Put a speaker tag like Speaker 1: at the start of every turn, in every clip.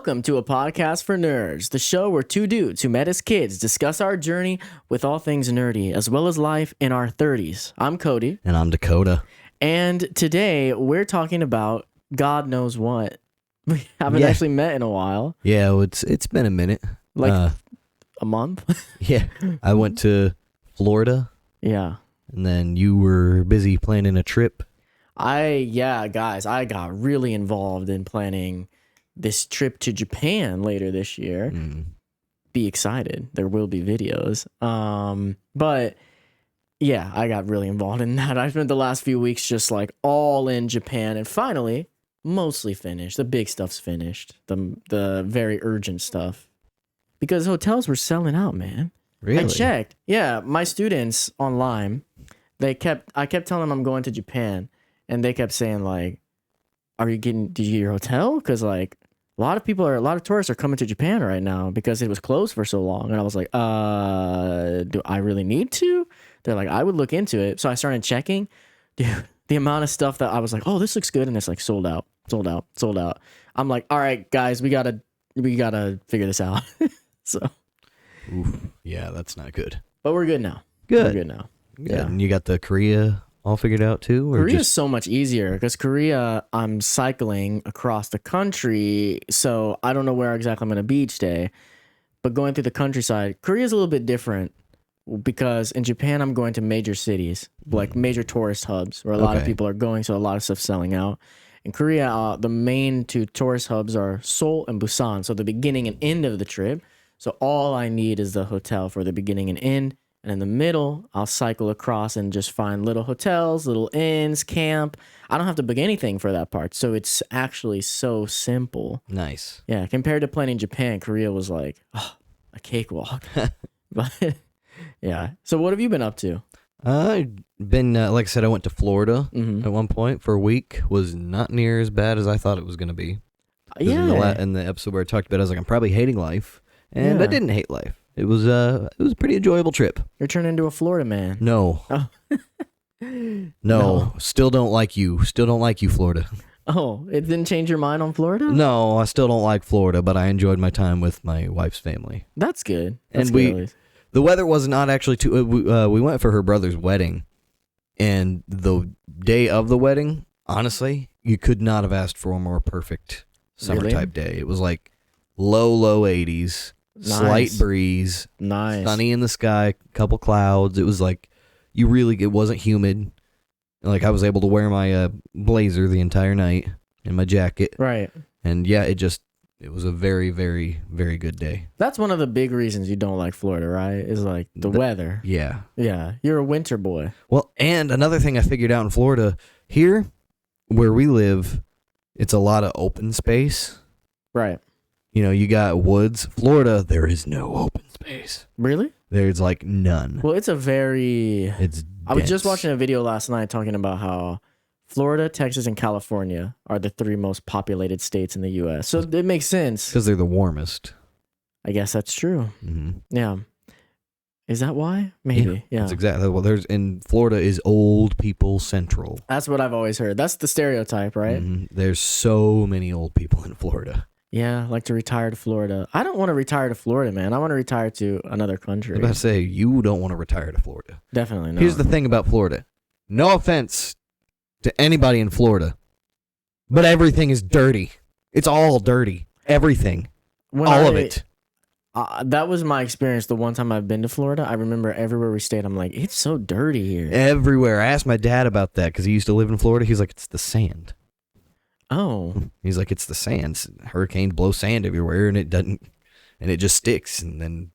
Speaker 1: Welcome to a podcast for nerds, the show where two dudes who met as kids discuss our journey with all things nerdy, as well as life in our 30s. I'm Cody.
Speaker 2: And I'm Dakota.
Speaker 1: And today we're talking about God knows what. We haven't actually met in a while.
Speaker 2: Yeah, well, it's been a minute.
Speaker 1: Like a month?
Speaker 2: Yeah. I went to Florida.
Speaker 1: Yeah.
Speaker 2: And then you were busy planning a trip.
Speaker 1: Guys, I got really involved in planning this trip to Japan later this year. Be excited. There will be videos. But yeah, I got really involved in that. I spent the last few weeks just like all in Japan, and finally mostly finished. The big stuff's finished. The very urgent stuff. Because hotels were selling out, man.
Speaker 2: Really?
Speaker 1: I checked. Yeah, my students online, I kept telling them I'm going to Japan, and they kept saying like, did you get your hotel? Because like a lot of tourists are coming to Japan right now because it was closed for so long. And I was like, do I really need to? They're like, I would look into it. So I started checking. Dude, the amount of stuff that I was like, oh, this looks good. And it's like sold out. I'm like, all right, guys, we gotta figure this out. So.
Speaker 2: Oof, yeah, that's not good.
Speaker 1: But we're good now.
Speaker 2: Good.
Speaker 1: We're good now.
Speaker 2: Good.
Speaker 1: Yeah.
Speaker 2: And you got the Korea all figured out too? Or
Speaker 1: Korea's so much easier because Korea, I'm cycling across the country, so I don't know where exactly I'm going to be each day. But going through the countryside, Korea's a little bit different because in Japan, I'm going to major cities, like major tourist hubs where a lot of people are going, so a lot of stuff's selling out. In Korea, the main two tourist hubs are Seoul and Busan, so the beginning and end of the trip. So all I need is the hotel for the beginning and end. And in the middle, I'll cycle across and just find little hotels, little inns, camp. I don't have to book anything for that part. So it's actually so simple.
Speaker 2: Nice.
Speaker 1: Yeah, compared to planning Japan, Korea was like, a cakewalk. But yeah. So what have you been up to?
Speaker 2: I've been, like I said, I went to Florida at one point for a week. Was not near as bad as I thought it was going to be.
Speaker 1: Yeah.
Speaker 2: In the episode where I talked about it, I was like, I'm probably hating life. And I didn't hate life. It was a pretty enjoyable trip.
Speaker 1: You're turning into a Florida man.
Speaker 2: No.
Speaker 1: Oh.
Speaker 2: No. Still don't like you. Still don't like you, Florida.
Speaker 1: Oh, it didn't change your mind on Florida?
Speaker 2: No, I still don't like Florida, but I enjoyed my time with my wife's family.
Speaker 1: That's good.
Speaker 2: The weather was not actually too. We went for her brother's wedding, and the day of the wedding, honestly, you could not have asked for a more perfect summer type day. It was like low 80s.
Speaker 1: Nice.
Speaker 2: Slight breeze,
Speaker 1: nice,
Speaker 2: sunny in the sky, couple clouds. It was like it wasn't humid. Like I was able to wear my blazer the entire night and my jacket.
Speaker 1: Right.
Speaker 2: And yeah, it was a very, very, very good day.
Speaker 1: That's one of the big reasons you don't like Florida, right? Is like the weather.
Speaker 2: Yeah.
Speaker 1: Yeah. You're a winter boy.
Speaker 2: Well, and another thing I figured out in Florida, here where we live, it's a lot of open space.
Speaker 1: Right.
Speaker 2: You know, you got woods. Florida, there is no open space.
Speaker 1: Really?
Speaker 2: There's like none.
Speaker 1: Well, it's dense. I was just watching a video last night talking about how Florida, Texas, and California are the three most populated states in the U.S. So it makes sense.
Speaker 2: Because they're the warmest.
Speaker 1: I guess that's true.
Speaker 2: Mm-hmm.
Speaker 1: Yeah. Is that why? Maybe. Yeah.
Speaker 2: That's exactly. Well, in Florida is old people central.
Speaker 1: That's what I've always heard. That's the stereotype, right?
Speaker 2: Mm-hmm. There's so many old people in Florida.
Speaker 1: Yeah, like to retire to Florida. I don't want to retire to Florida, man. I want to retire to another country.
Speaker 2: I was about to say, you don't want to retire to Florida.
Speaker 1: Definitely not.
Speaker 2: Here's the thing about Florida. No offense to anybody in Florida, but everything is dirty. It's all dirty. Everything. All of it.
Speaker 1: That was my experience the one time I've been to Florida. I remember everywhere we stayed, I'm like, it's so dirty here.
Speaker 2: Everywhere. I asked my dad about that because he used to live in Florida. He's like, it's the sand.
Speaker 1: Oh.
Speaker 2: He's like, it's the sand. Hurricanes blow sand everywhere, and it just sticks, and then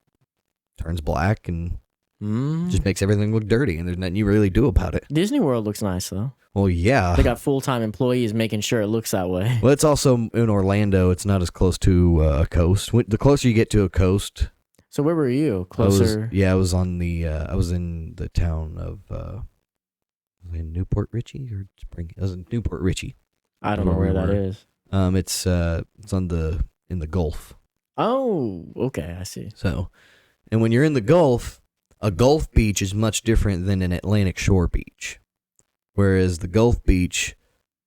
Speaker 2: turns black, and just makes everything look dirty, and there's nothing you really do about it.
Speaker 1: Disney World looks nice, though.
Speaker 2: Well, yeah.
Speaker 1: They got full-time employees making sure it looks that way.
Speaker 2: Well, it's also in Orlando. It's not as close to a coast. The closer you get to a coast.
Speaker 1: So where were you? Closer?
Speaker 2: I was on the. I was in the town of. In Newport Richey or Spring. I was in Newport Richey.
Speaker 1: I don't know where that is.
Speaker 2: It's in the Gulf.
Speaker 1: Oh, okay, I see.
Speaker 2: So, and when you're in the Gulf, a Gulf beach is much different than an Atlantic shore beach. Whereas the Gulf beach,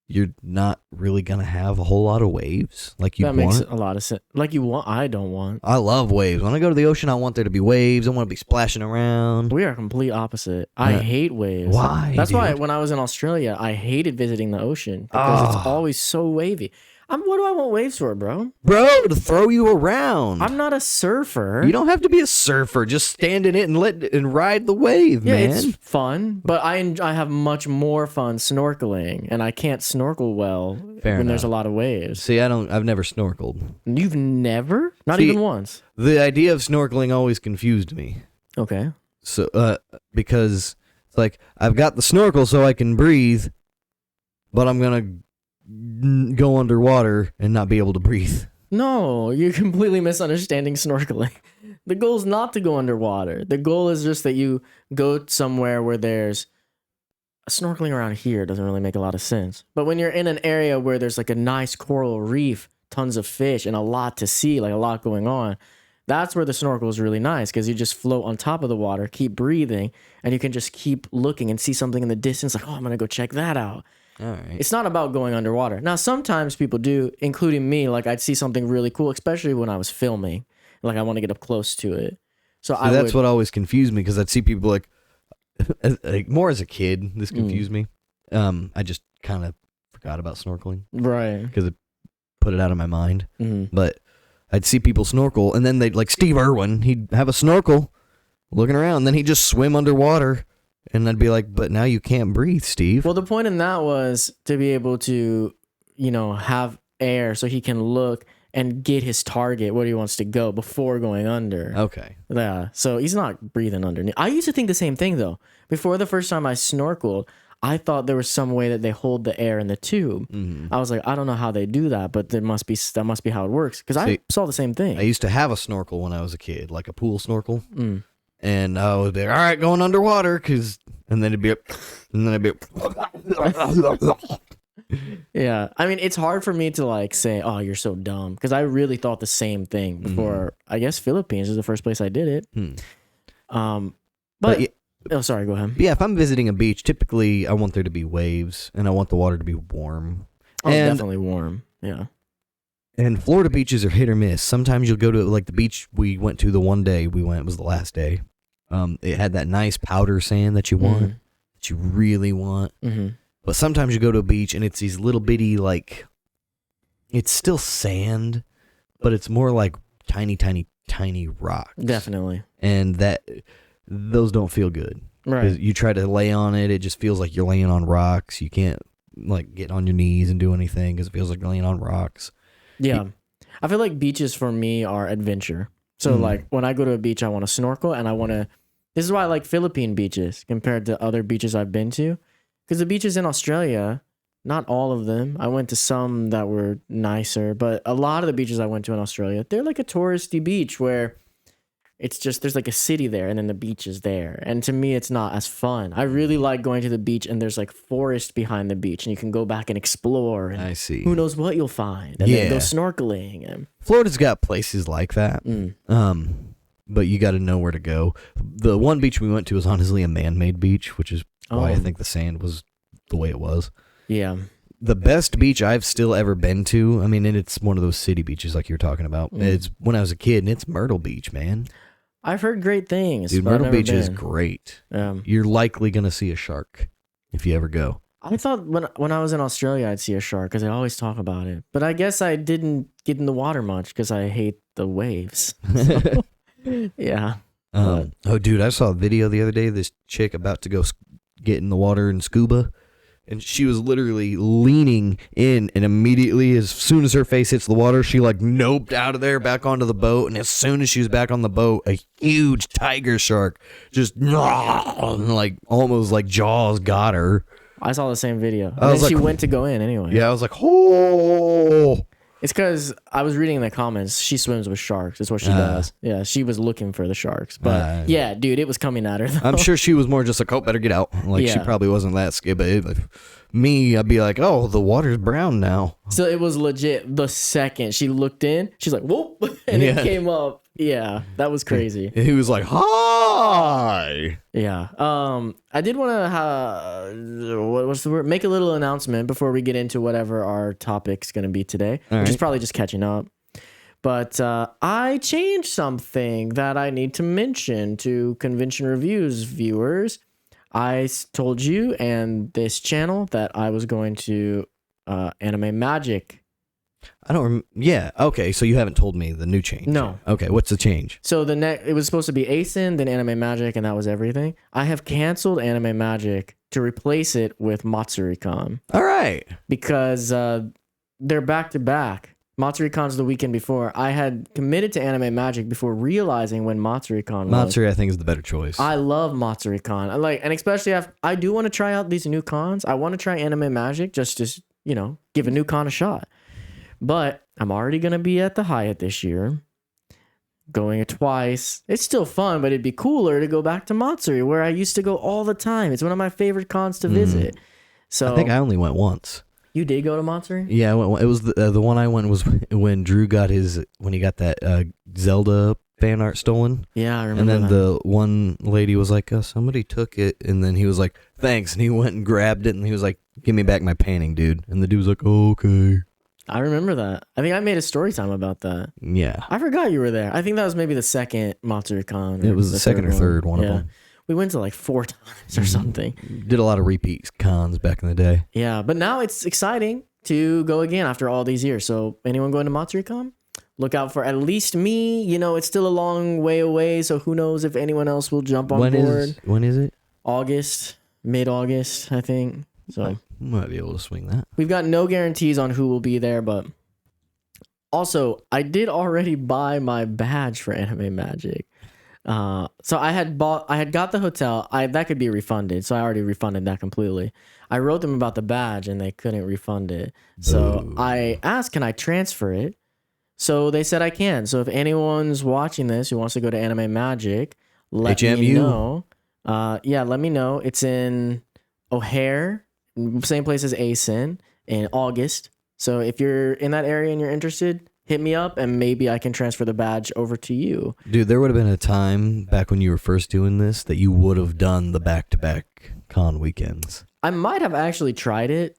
Speaker 2: you're not really gonna have a whole lot of waves like you
Speaker 1: That
Speaker 2: want.
Speaker 1: makes a lot of sense. Like you want, I don't want.
Speaker 2: I love waves. When I go to the ocean, I want there to be waves. I want to be splashing around.
Speaker 1: We are complete opposite. I hate waves.
Speaker 2: Why,
Speaker 1: That's why
Speaker 2: dude?
Speaker 1: when I was in Australia, I hated visiting the ocean because it's always so wavy. What do I want waves for, bro?
Speaker 2: Bro, to throw you around.
Speaker 1: I'm not a surfer.
Speaker 2: You don't have to be a surfer. Just stand in it and ride the wave,
Speaker 1: Yeah,
Speaker 2: man.
Speaker 1: it's fun, but I have much more fun snorkeling, and I can't snorkel well when there's a lot of waves.
Speaker 2: See, I've never snorkeled.
Speaker 1: You've never? Not
Speaker 2: See,
Speaker 1: even once.
Speaker 2: The idea of snorkeling always confused me.
Speaker 1: Okay.
Speaker 2: So, because it's like I've got the snorkel so I can breathe, but I'm gonna go underwater and not be able to breathe.
Speaker 1: No, you're completely misunderstanding snorkeling. The goal is not to go underwater. The goal is just that you go somewhere where there's snorkeling around here doesn't really make a lot of sense. But when you're in an area where there's like a nice coral reef, tons of fish, and a lot to see, like a lot going on, that's where the snorkel is really nice because you just float on top of the water, keep breathing, and you can just keep looking and see something in the distance like, oh, I'm going to go check that out.
Speaker 2: All right.
Speaker 1: It's not about going underwater. Now, sometimes people do, including me, like I'd see something really cool, especially when I was filming. Like I want to get up close to it. So
Speaker 2: That's what always confused me because I'd see people like more as a kid. This confused me. I just kind of forgot about snorkeling
Speaker 1: Right.
Speaker 2: because it put it out of my mind.
Speaker 1: Mm-hmm.
Speaker 2: But I'd see people snorkel, and then they'd like Steve Irwin. He'd have a snorkel, looking around, then he'd just swim underwater. And I'd be like, but now you can't breathe, Steve.
Speaker 1: Well, the point in that was to be able to, have air so he can look and get his target where he wants to go before going under.
Speaker 2: Okay.
Speaker 1: Yeah. So he's not breathing underneath. I used to think the same thing, though. Before the first time I snorkeled, I thought there was some way that they hold the air in the tube.
Speaker 2: Mm-hmm.
Speaker 1: I was like, I don't know how they do that, but that must be how it works. Because I saw the same thing.
Speaker 2: I used to have a snorkel when I was a kid, like a pool snorkel. And I would be like, all right, going underwater, and then it'd be
Speaker 1: Yeah. I mean, it's hard for me to like say, oh, you're so dumb. Because I really thought the same thing before. I guess Philippines is the first place I did it. But oh, sorry, go ahead.
Speaker 2: Yeah, if I'm visiting a beach, typically I want there to be waves, and I want the water to be warm.
Speaker 1: Oh, definitely warm. Yeah.
Speaker 2: And Florida beaches are hit or miss. Sometimes you'll go to, like the beach we went to the one day we went, it was the last day. It had that nice powder sand that you want, that you really want. But sometimes you go to a beach and it's these little bitty, like, it's still sand, but it's more like tiny, tiny, tiny rocks.
Speaker 1: Definitely.
Speaker 2: And those don't feel good.
Speaker 1: Right.
Speaker 2: You try to lay on it, it just feels like you're laying on rocks. You can't, like, get on your knees and do anything because it feels like you're laying on rocks.
Speaker 1: Yeah. I feel like beaches for me are adventure. So like when I go to a beach, I want to snorkel and this is why I like Philippine beaches compared to other beaches I've been to. Because the beaches in Australia, not all of them. I went to some that were nicer, but a lot of the beaches I went to in Australia, they're like a touristy beach where it's just, there's like a city there and then the beach is there. And to me, it's not as fun. I really like going to the beach and there's like forest behind the beach and you can go back and explore. And
Speaker 2: I see.
Speaker 1: Who knows what you'll find. And then go snorkeling. And
Speaker 2: Florida's got places like that. But you got to know where to go. The one beach we went to was honestly a man-made beach, which is why I think the sand was the way it was.
Speaker 1: Yeah.
Speaker 2: The best beach I've still ever been to, I mean, and it's one of those city beaches like you're talking about. It's when I was a kid, and it's Myrtle Beach, man.
Speaker 1: I've heard great things.
Speaker 2: Dude,
Speaker 1: but I've
Speaker 2: Myrtle
Speaker 1: never
Speaker 2: Beach is
Speaker 1: been.
Speaker 2: great. You're likely going to see a shark if you ever go.
Speaker 1: I thought when I was in Australia, I'd see a shark because they always talk about it. But I guess I didn't get in the water much because I hate the waves. So, yeah.
Speaker 2: Oh, dude, I saw a video the other day of this chick about to go get in the water and scuba. And she was literally leaning in, and immediately, as soon as her face hits the water, she like noped out of there back onto the boat. And as soon as she was back on the boat, a huge tiger shark just like almost like Jaws got her.
Speaker 1: I saw the same video. And then she went to go in anyway.
Speaker 2: Yeah, I was like, oh.
Speaker 1: It's because I was reading in the comments. She swims with sharks. That's what she does. Yeah, she was looking for the sharks. But yeah, dude, it was coming at her. Though.
Speaker 2: I'm sure she was more just like, oh, better get out. Like she probably wasn't that scared. But me, I'd be like, oh, the water's brown now.
Speaker 1: So it was legit. The second she looked in, she's like, whoop, and it came up. Yeah, that was crazy.
Speaker 2: He was like, "Hi."
Speaker 1: Yeah. I did want to what's the word? Make a little announcement before we get into whatever our topic's going to be today,
Speaker 2: All
Speaker 1: which is
Speaker 2: right.
Speaker 1: probably just catching up. But I changed something that I need to mention to Convention Reviews viewers. Told you and this channel that I was going to Anime Magic.
Speaker 2: I don't. Yeah. Okay. So you haven't told me the new change.
Speaker 1: No.
Speaker 2: Okay. What's the change?
Speaker 1: So it was supposed to be ASIN, then Anime Magic, and that was everything. I have canceled Anime Magic to replace it with Matsuri-Con
Speaker 2: All right.
Speaker 1: because they're back to back. Matsuri-Con's the weekend before. I had committed to Anime Magic before realizing when Matsuri-Con was.
Speaker 2: Matsuri, I think, is the better choice.
Speaker 1: I love Matsuri-Con. And especially I do want to try out these new cons. I want to try Anime Magic just to give a new con a shot. But I'm already going to be at the Hyatt this year, going twice. It's still fun, but it'd be cooler to go back to Matsuri, where I used to go all the time. It's one of my favorite cons to visit. So
Speaker 2: I think I only went once.
Speaker 1: You did go to Matsuri?
Speaker 2: Yeah, I went, it was the one I went was when Drew got when he got that Zelda fan art stolen.
Speaker 1: Yeah, I
Speaker 2: And
Speaker 1: remember
Speaker 2: then
Speaker 1: that.
Speaker 2: the one lady was like, somebody took it. And then he was like, thanks. And he went and grabbed it. And he was like, give me back my painting, dude. And the dude was like, oh, okay.
Speaker 1: I remember that. I think I made a story time about that.
Speaker 2: Yeah.
Speaker 1: I forgot you were there. I think that was maybe the second Matsuri-Con.
Speaker 2: It was the second or third one of them.
Speaker 1: We went to like 4 times or something.
Speaker 2: Did a lot of repeat cons back in the day.
Speaker 1: Yeah, but now it's exciting to go again after all these years. So anyone going to Matsuri-Con? Look out for at least me. It's still a long way away, so who knows if anyone else will jump on board.
Speaker 2: When is it?
Speaker 1: August, mid-August, I think. So
Speaker 2: We might be able to swing that.
Speaker 1: we've got no guarantees on who will be there, but also I did already buy my badge for Anime Magic. So I had got the hotel. That could be refunded, so I already refunded that completely. I wrote them about the badge and they couldn't refund it. So
Speaker 2: Boo.
Speaker 1: I asked, can I transfer it? So they said I can. So if anyone's watching this who wants to go to Anime Magic, let me
Speaker 2: HMU.
Speaker 1: know. Let me know. It's in O'Hare, same place as ASIN, in August. So if you're in that area and you're interested, hit me up and maybe I can transfer the badge over to you.
Speaker 2: Dude, there would have been a time back when you were first doing this that you would have done the back-to-back con weekends.
Speaker 1: I might have actually tried it.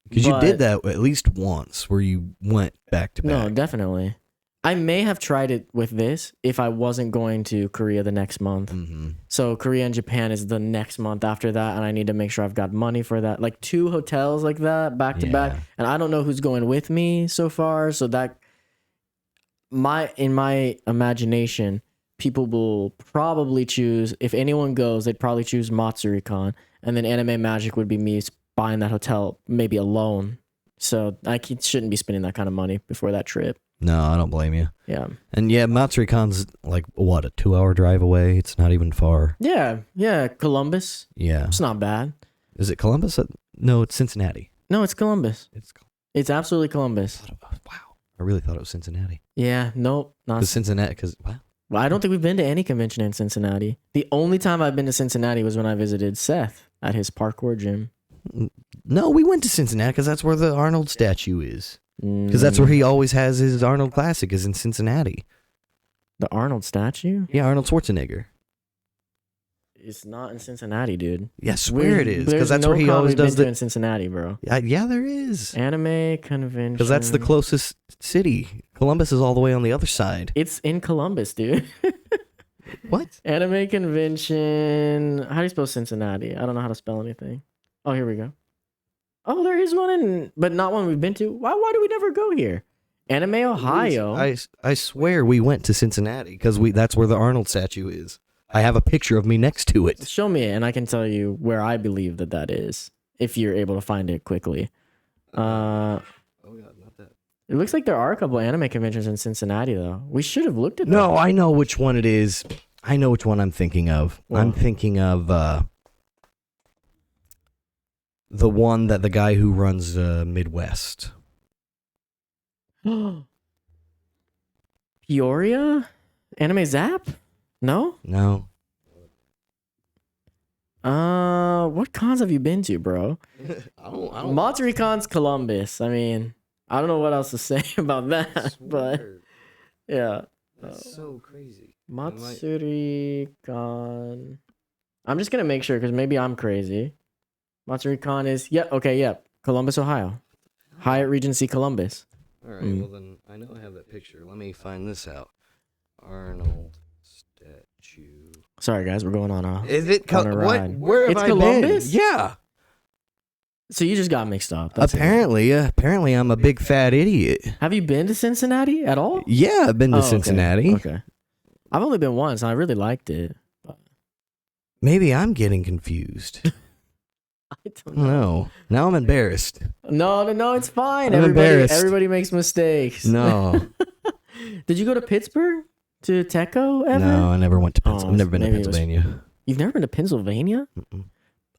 Speaker 2: Because you
Speaker 1: but-
Speaker 2: did that at least once where you went back-to-back.
Speaker 1: No, definitely. I may have tried it with this if I wasn't going to Korea the next month.
Speaker 2: Mm-hmm.
Speaker 1: So Korea and Japan is the next month after that, and I need to make sure I've got money for that. Like 2 hotels like that, back to back.
Speaker 2: Yeah.
Speaker 1: And I don't know who's going with me so far. So that in my imagination, people will probably choose, if anyone goes, they'd probably choose Matsuri-Con. And then Anime Magic would be me buying that hotel maybe alone. So I shouldn't be spending that kind of money before that trip.
Speaker 2: No, I don't blame you.
Speaker 1: Yeah.
Speaker 2: And yeah, Matsuri-Con's like, what, a 2-hour drive away? It's not even far.
Speaker 1: Yeah. Columbus.
Speaker 2: Yeah.
Speaker 1: It's not bad.
Speaker 2: Is it Columbus? No, it's Cincinnati.
Speaker 1: No, it's Columbus. It's absolutely Columbus.
Speaker 2: Wow. I really thought it was Cincinnati.
Speaker 1: Yeah, nope. Not
Speaker 2: Because Cincinnati, wow.
Speaker 1: Well, I don't think we've been to any convention in Cincinnati. The only time I've been to Cincinnati was when I visited Seth at his parkour gym.
Speaker 2: No, we went to Cincinnati because that's where the Arnold statue is. Because that's where he always has his Arnold Classic is in Cincinnati.
Speaker 1: The Arnold statue?
Speaker 2: Yeah, Arnold Schwarzenegger.
Speaker 1: It's not in Cincinnati, dude.
Speaker 2: Yeah, I swear it is. Because
Speaker 1: There's
Speaker 2: that's where he
Speaker 1: con
Speaker 2: always
Speaker 1: we've been
Speaker 2: does
Speaker 1: to
Speaker 2: the...
Speaker 1: in Cincinnati, bro.
Speaker 2: Yeah, there is.
Speaker 1: Anime convention.
Speaker 2: Because that's the closest city. Columbus is all the way on the other side.
Speaker 1: It's in Columbus, dude.
Speaker 2: What?
Speaker 1: Anime convention. How do you spell Cincinnati? I don't know how to spell anything. Oh, here we go. Oh, there is one but not one we've been to. Why do we never go here? Anime Ohio.
Speaker 2: I swear we went to Cincinnati because that's where the Arnold statue is. I have a picture of me next to it.
Speaker 1: Show me it, and I can tell you where I believe that is, if you're able to find it quickly.
Speaker 2: Oh god, not that.
Speaker 1: It looks like there are a couple anime conventions in Cincinnati, though. We should have looked at that.
Speaker 2: No, I know which one it is. I know which one I'm thinking of.
Speaker 1: What?
Speaker 2: I'm thinking of the one that the guy who runs Midwest.
Speaker 1: Peoria? Anime Zap? No?
Speaker 2: No.
Speaker 1: What cons have you been to, bro?
Speaker 2: I don't
Speaker 1: Matsuri-Con's Columbus. I mean, I don't know what else to say about that, but yeah.
Speaker 2: That's so crazy.
Speaker 1: Matsuri-kan. I'm just gonna make sure because maybe I'm crazy. Matsuri-kan is Columbus, Ohio. Hyatt Regency Columbus.
Speaker 2: All right, well then I know I have that picture. Let me find this out. Arnold statue.
Speaker 1: Sorry guys, we're going on a
Speaker 2: Is it
Speaker 1: on a ride.
Speaker 2: Where have
Speaker 1: It's
Speaker 2: I
Speaker 1: Columbus?
Speaker 2: been? Yeah.
Speaker 1: So you just got mixed up. That's it.
Speaker 2: Apparently I'm a big fat idiot.
Speaker 1: Have you been to Cincinnati at all?
Speaker 2: Yeah, I've been to
Speaker 1: Oh, okay.
Speaker 2: Cincinnati.
Speaker 1: Okay. I've only been once and I really liked it. But
Speaker 2: Maybe I'm getting confused.
Speaker 1: I don't
Speaker 2: No. Now I'm embarrassed.
Speaker 1: No, it's fine.
Speaker 2: I'm embarrassed.
Speaker 1: Everybody makes mistakes.
Speaker 2: No.
Speaker 1: Did you go to Pittsburgh? To Teco ever?
Speaker 2: No, I never went to Pennsylvania.
Speaker 1: Oh,
Speaker 2: I've never been to
Speaker 1: maybe it was-
Speaker 2: Pennsylvania.
Speaker 1: You've never been to Pennsylvania?
Speaker 2: Mm-mm.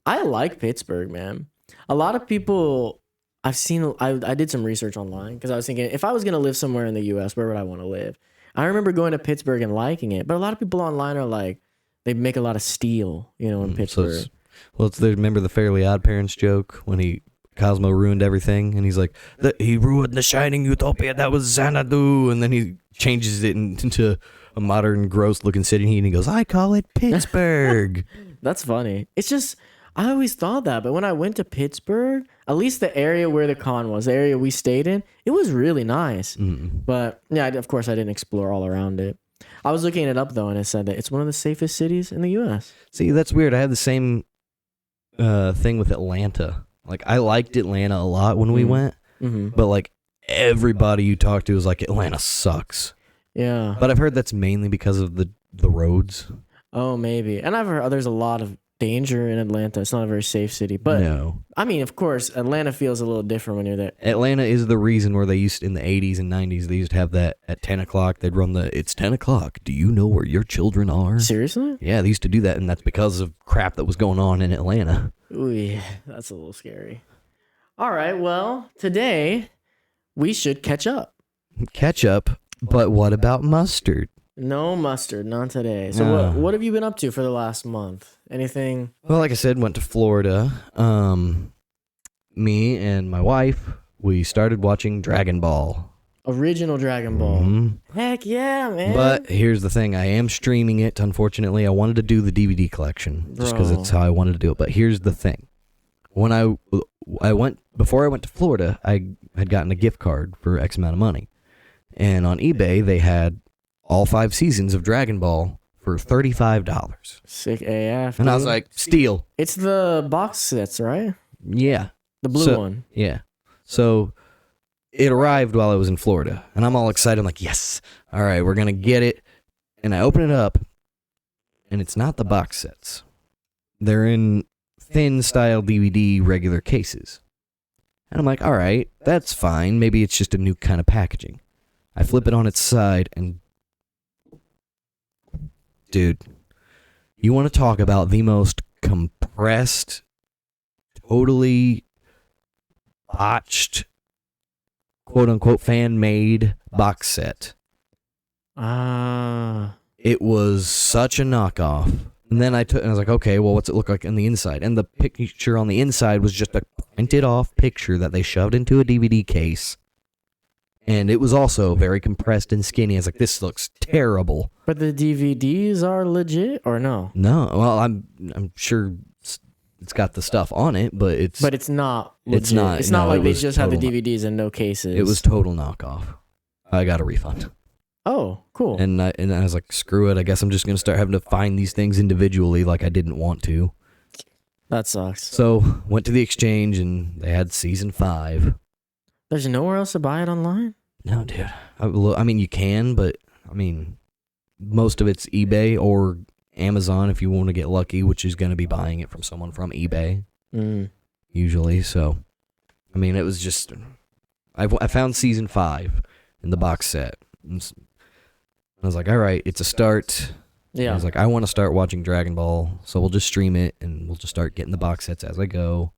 Speaker 1: I like Pittsburgh, man. A lot of people I've seen, I did some research online because I was thinking if I was going to live somewhere in the US, where would I want to live? I remember going to Pittsburgh and liking it, but a lot of people online are like, they make a lot of steel, in Pittsburgh.
Speaker 2: Remember the Fairly Odd Parents joke when Cosmo ruined everything, and he's like, he ruined the shining utopia that was Xanadu, and then he changes it into a modern, gross-looking city, and he goes, I call it Pittsburgh.
Speaker 1: That's funny. It's just, I always thought that, but when I went to Pittsburgh, at least the area where the con was, the area we stayed in, it was really nice. But yeah, of course, I didn't explore all around it. I was looking it up though, and it said that it's one of the safest cities in the U.S.
Speaker 2: See, that's weird. I had the same thing with Atlanta. Like, I liked Atlanta a lot when we went, but like everybody you talk to is like, Atlanta sucks.
Speaker 1: Yeah.
Speaker 2: But I've heard that's mainly because of the roads.
Speaker 1: Oh, maybe. And I've heard there's a lot of danger in Atlanta. It's not a very safe city. But
Speaker 2: No.
Speaker 1: I mean, of course, Atlanta feels a little different when you're there.
Speaker 2: Atlanta is the reason where they used, in the 80s and 90s, they used to have that at 10 o'clock. They'd run it's 10 o'clock. Do you know where your children are?
Speaker 1: Seriously?
Speaker 2: Yeah, they used to do that, and that's because of crap that was going on in Atlanta.
Speaker 1: Ooh, yeah, that's a little scary. All right, well, today we should catch up.
Speaker 2: Ketchup, but what about mustard?
Speaker 1: No mustard, not today. So what have you been up to for the last month? Anything?
Speaker 2: Well, like I said, went to Florida. Me and my wife, we started watching Dragon Ball.
Speaker 1: Original Dragon Ball.
Speaker 2: Mm-hmm.
Speaker 1: Heck yeah, man.
Speaker 2: But here's the thing. I am streaming it, unfortunately. I wanted to do the DVD collection just because it's how I wanted to do it. But here's the thing. When before I went to Florida, I had gotten a gift card for X amount of money. And on eBay, they had all 5 seasons of Dragon Ball for $35.
Speaker 1: Sick AF.
Speaker 2: And I was
Speaker 1: dude.
Speaker 2: like, steal.
Speaker 1: It's the box sets, right?
Speaker 2: Yeah.
Speaker 1: The blue one.
Speaker 2: Yeah. So it arrived while I was in Florida. And I'm all excited. I'm like, yes. All right, we're going to get it. And I open it up. And it's not the box sets. They're in thin style DVD regular cases. And I'm like, all right, that's fine. Maybe it's just a new kind of packaging. I flip it on its side and... Dude, you want to talk about the most compressed, totally botched, quote-unquote fan-made box set. It was such a knockoff. And then I was like, okay, well, what's it look like on the inside? And the picture on the inside was just a printed-off picture that they shoved into a DVD case. And it was also very compressed and skinny. I was like, this looks terrible.
Speaker 1: But the DVDs are legit or no?
Speaker 2: No, well, I'm sure it's got the stuff on it, but it's
Speaker 1: not legit.
Speaker 2: It's not.
Speaker 1: It's not
Speaker 2: no,
Speaker 1: like
Speaker 2: it
Speaker 1: they
Speaker 2: was
Speaker 1: just have the
Speaker 2: total-
Speaker 1: DVDs and no cases.
Speaker 2: It was total knockoff. I got a refund.
Speaker 1: Oh, cool.
Speaker 2: And I was like, screw it. I guess I'm just going to start having to find these things individually like I didn't want to.
Speaker 1: That sucks.
Speaker 2: So went to the exchange and they had season 5.
Speaker 1: There's nowhere else to buy it online?
Speaker 2: No, dude. I mean, you can, but I mean, most of it's eBay or Amazon if you want to get lucky, which is going to be buying it from someone from eBay usually. So, I mean, it was just, I found season 5 in the box set. And I was like, all right, it's a start.
Speaker 1: Yeah.
Speaker 2: I was like, I want to start watching Dragon Ball, so we'll just stream it and we'll just start getting the box sets as I go.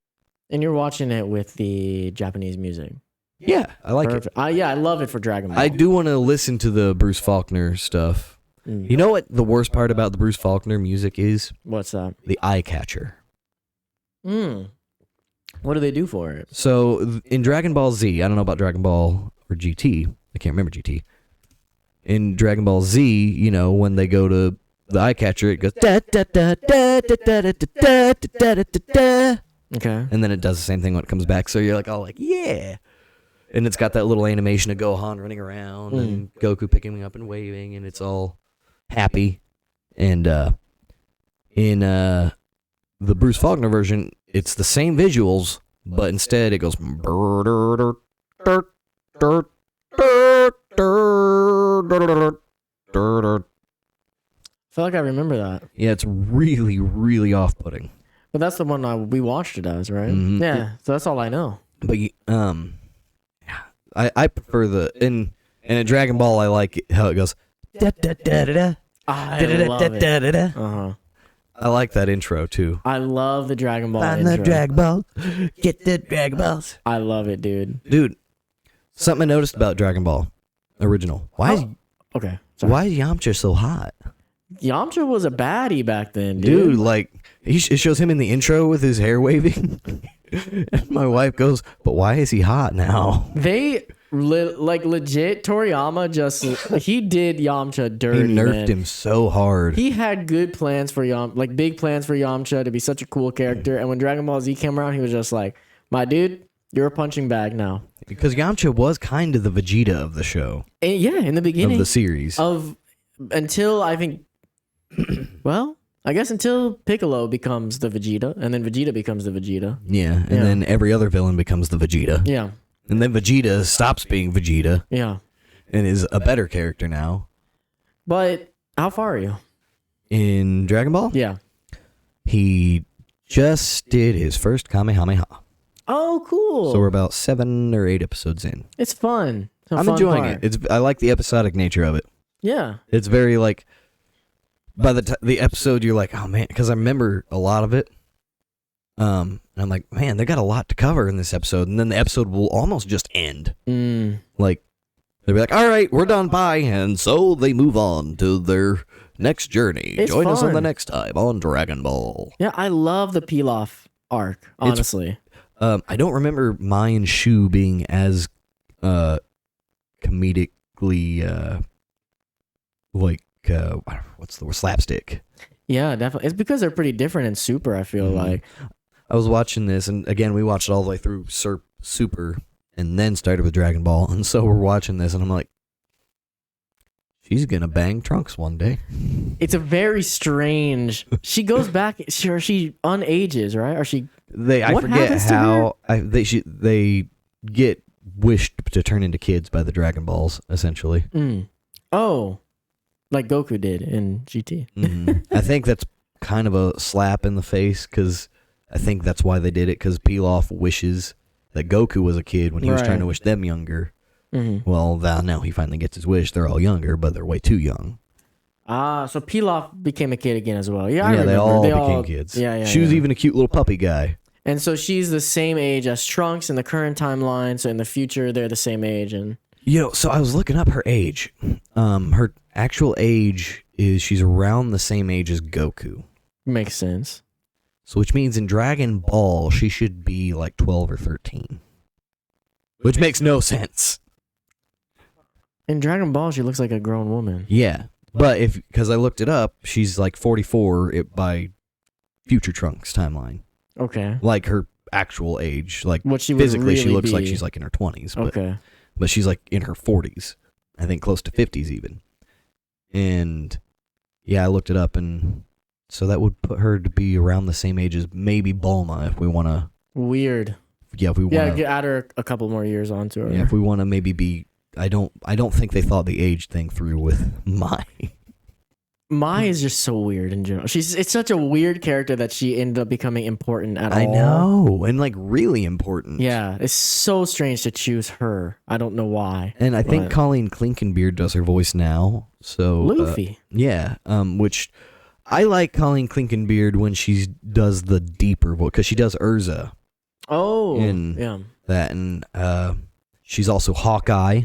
Speaker 1: And you're watching it with the Japanese music.
Speaker 2: Yeah, I like
Speaker 1: Perfect.
Speaker 2: it.
Speaker 1: Yeah, I love it for Dragon Ball.
Speaker 2: I do want to listen to the Bruce Faulkner stuff. You know what the worst part about the Bruce Faulkner music is?
Speaker 1: What's that?
Speaker 2: The eye catcher.
Speaker 1: What do they do for it?
Speaker 2: So in Dragon Ball Z, I don't know about Dragon Ball or GT. I can't remember GT. in Dragon Ball Z, you know, when they go to the eye catcher, it goes da da da da da da da da da da da da.
Speaker 1: Okay.
Speaker 2: And then it does the same thing when it comes back. So you're like, all like, yeah. And it's got that little animation of Gohan running around and Goku picking me up and waving, and it's all happy. And in the Bruce Faulkner version, it's the same visuals, but instead it goes.
Speaker 1: I feel like I remember that.
Speaker 2: Yeah, it's really, really off-putting.
Speaker 1: But that's the one we watched it as, right?
Speaker 2: Mhm.
Speaker 1: Yeah. So that's all I know.
Speaker 2: But I prefer the in a Dragon Ball. I like how it goes. Da, da, da, da, da,
Speaker 1: I
Speaker 2: da, da,
Speaker 1: love
Speaker 2: da,
Speaker 1: it.
Speaker 2: da, da, da.
Speaker 1: Uh-huh.
Speaker 2: I like that intro too.
Speaker 1: I love the Dragon Ball
Speaker 2: Find
Speaker 1: intro.
Speaker 2: the Dragon Balls. Get the Dragon Balls.
Speaker 1: I love it, dude.
Speaker 2: Dude, something I noticed about Dragon Ball original.
Speaker 1: Okay. Sorry.
Speaker 2: Why is Yamcha so hot?
Speaker 1: Yamcha was a baddie back then,
Speaker 2: Dude,
Speaker 1: dude.
Speaker 2: like it shows him in the intro with his hair waving. And my wife goes, "But why is he hot now?"
Speaker 1: They legit Toriyama he did Yamcha dirty.
Speaker 2: He nerfed
Speaker 1: man.
Speaker 2: him so hard.
Speaker 1: He had good plans for big plans for Yamcha to be such a cool character. And when Dragon Ball Z came around, he was just like, "My dude, you're a punching bag now."
Speaker 2: Because Yamcha was kind of the Vegeta of the show,
Speaker 1: And yeah, in the beginning
Speaker 2: of the series.
Speaker 1: until I think, well, I guess until Piccolo becomes the Vegeta, and then Vegeta becomes the Vegeta.
Speaker 2: Yeah, and then every other villain becomes the Vegeta.
Speaker 1: Yeah,
Speaker 2: And then Vegeta stops being Vegeta
Speaker 1: yeah.
Speaker 2: and is a better character now.
Speaker 1: But how far are you?
Speaker 2: In Dragon Ball,
Speaker 1: Yeah.
Speaker 2: he just did his first Kamehameha.
Speaker 1: Oh, cool.
Speaker 2: So we're about 7 or 8 episodes in.
Speaker 1: It's fun. It's a
Speaker 2: I'm
Speaker 1: fun
Speaker 2: enjoying
Speaker 1: part.
Speaker 2: it. I like the episodic nature of it.
Speaker 1: Yeah.
Speaker 2: It's very like, by the episode, you're like, oh man, because I remember a lot of it. And I'm like, man, they got a lot to cover in this episode. And then the episode will almost just end. Like, they'll be like, all right, we're done, bye. And so they move on to their next journey.
Speaker 1: It's
Speaker 2: Join us on the
Speaker 1: fun.
Speaker 2: next time on Dragon Ball.
Speaker 1: Yeah, I love the Pilaf arc, honestly.
Speaker 2: I don't remember Mai and Shu being as comedically what's the word, slapstick.
Speaker 1: Yeah, definitely. It's because they're pretty different in Super, I feel like.
Speaker 2: I was watching this, and again, we watched it all the way through Super, and then started with Dragon Ball, and so we're watching this, and I'm like, she's gonna bang Trunks one day.
Speaker 1: It's a very strange. She goes back. She unages, right? Or she?
Speaker 2: I
Speaker 1: What
Speaker 2: forget
Speaker 1: happens to
Speaker 2: how they get wished to turn into kids by the Dragon Balls, essentially.
Speaker 1: Oh, like Goku did in GT.
Speaker 2: I think that's kind of a slap in the face, because I think that's why they did it, because Pilaf wishes that Goku was a kid when he was trying to wish them younger. Well, now he finally gets his wish. They're all younger, but they're way too young.
Speaker 1: So Pilaf became a kid again as well. Yeah, I remember.
Speaker 2: They all became kids.
Speaker 1: Yeah.
Speaker 2: She was even a cute little puppy guy.
Speaker 1: And so she's the same age as Trunks in the current timeline. So in the future, they're the same age. And
Speaker 2: So I was looking up her age. Her actual age is she's around the same age as Goku.
Speaker 1: makes sense.
Speaker 2: So which means in Dragon Ball, she should be like 12 or 13. Which makes no sense.
Speaker 1: In Dragon Ball, she looks like a grown woman.
Speaker 2: Yeah. But because I looked it up, she's like 44 by future Trunks timeline.
Speaker 1: Okay.
Speaker 2: Like her actual age. Like
Speaker 1: What she would
Speaker 2: physically, she
Speaker 1: really
Speaker 2: looks like
Speaker 1: be.
Speaker 2: she's like in her 20s. But,
Speaker 1: Okay.
Speaker 2: but she's like in her 40s. I think close to 50s even. And yeah, I looked it up, and so that would put her to be around the same age as maybe Bulma if we want to.
Speaker 1: Weird.
Speaker 2: Yeah, if we want to.
Speaker 1: Add her a couple more years onto her.
Speaker 2: Yeah, if we want to maybe be. I don't think they thought the age thing through with Mai.
Speaker 1: Mai is just so weird in general. It's such a weird character that she ended up becoming important at all.
Speaker 2: I know, and like really important.
Speaker 1: Yeah, it's so strange to choose her. I don't know why.
Speaker 2: And I think
Speaker 1: But-
Speaker 2: Colleen Klinkenbeard does her voice now. So
Speaker 1: Luffy.
Speaker 2: yeah, which I like Colleen Klinkenbeard when she does the deeper voice, because she does Urza
Speaker 1: Yeah.
Speaker 2: that, and she's also Hawkeye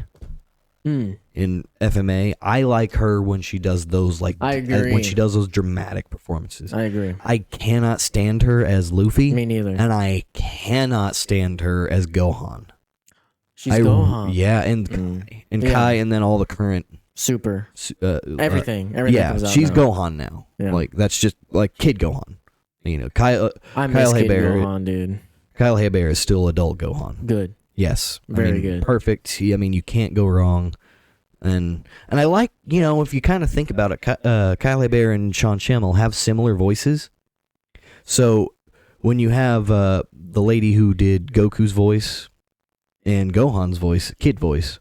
Speaker 2: in FMA. I like her when she does those
Speaker 1: I agree.
Speaker 2: when she does those dramatic performances.
Speaker 1: I agree.
Speaker 2: I cannot stand her as Luffy.
Speaker 1: Me neither.
Speaker 2: And I cannot stand her as Gohan.
Speaker 1: She's Gohan.
Speaker 2: Yeah, and Kai, and then all the current
Speaker 1: Super.
Speaker 2: Uh,
Speaker 1: Everything
Speaker 2: yeah,
Speaker 1: comes out
Speaker 2: she's
Speaker 1: now.
Speaker 2: Gohan now.
Speaker 1: Yeah.
Speaker 2: Like that's just like kid Gohan. You know,
Speaker 1: I miss
Speaker 2: Kyle
Speaker 1: Kid
Speaker 2: Hebert.
Speaker 1: Gohan, dude.
Speaker 2: Kyle Hebert is still adult Gohan.
Speaker 1: Good.
Speaker 2: Yes,
Speaker 1: Very good.
Speaker 2: Perfect. I mean, you can't go wrong. And I like, you know, if you kind of think about it, Kyle Hebert and Sean Schemmel have similar voices. So when you have the lady who did Goku's voice and Gohan's voice, kid voice,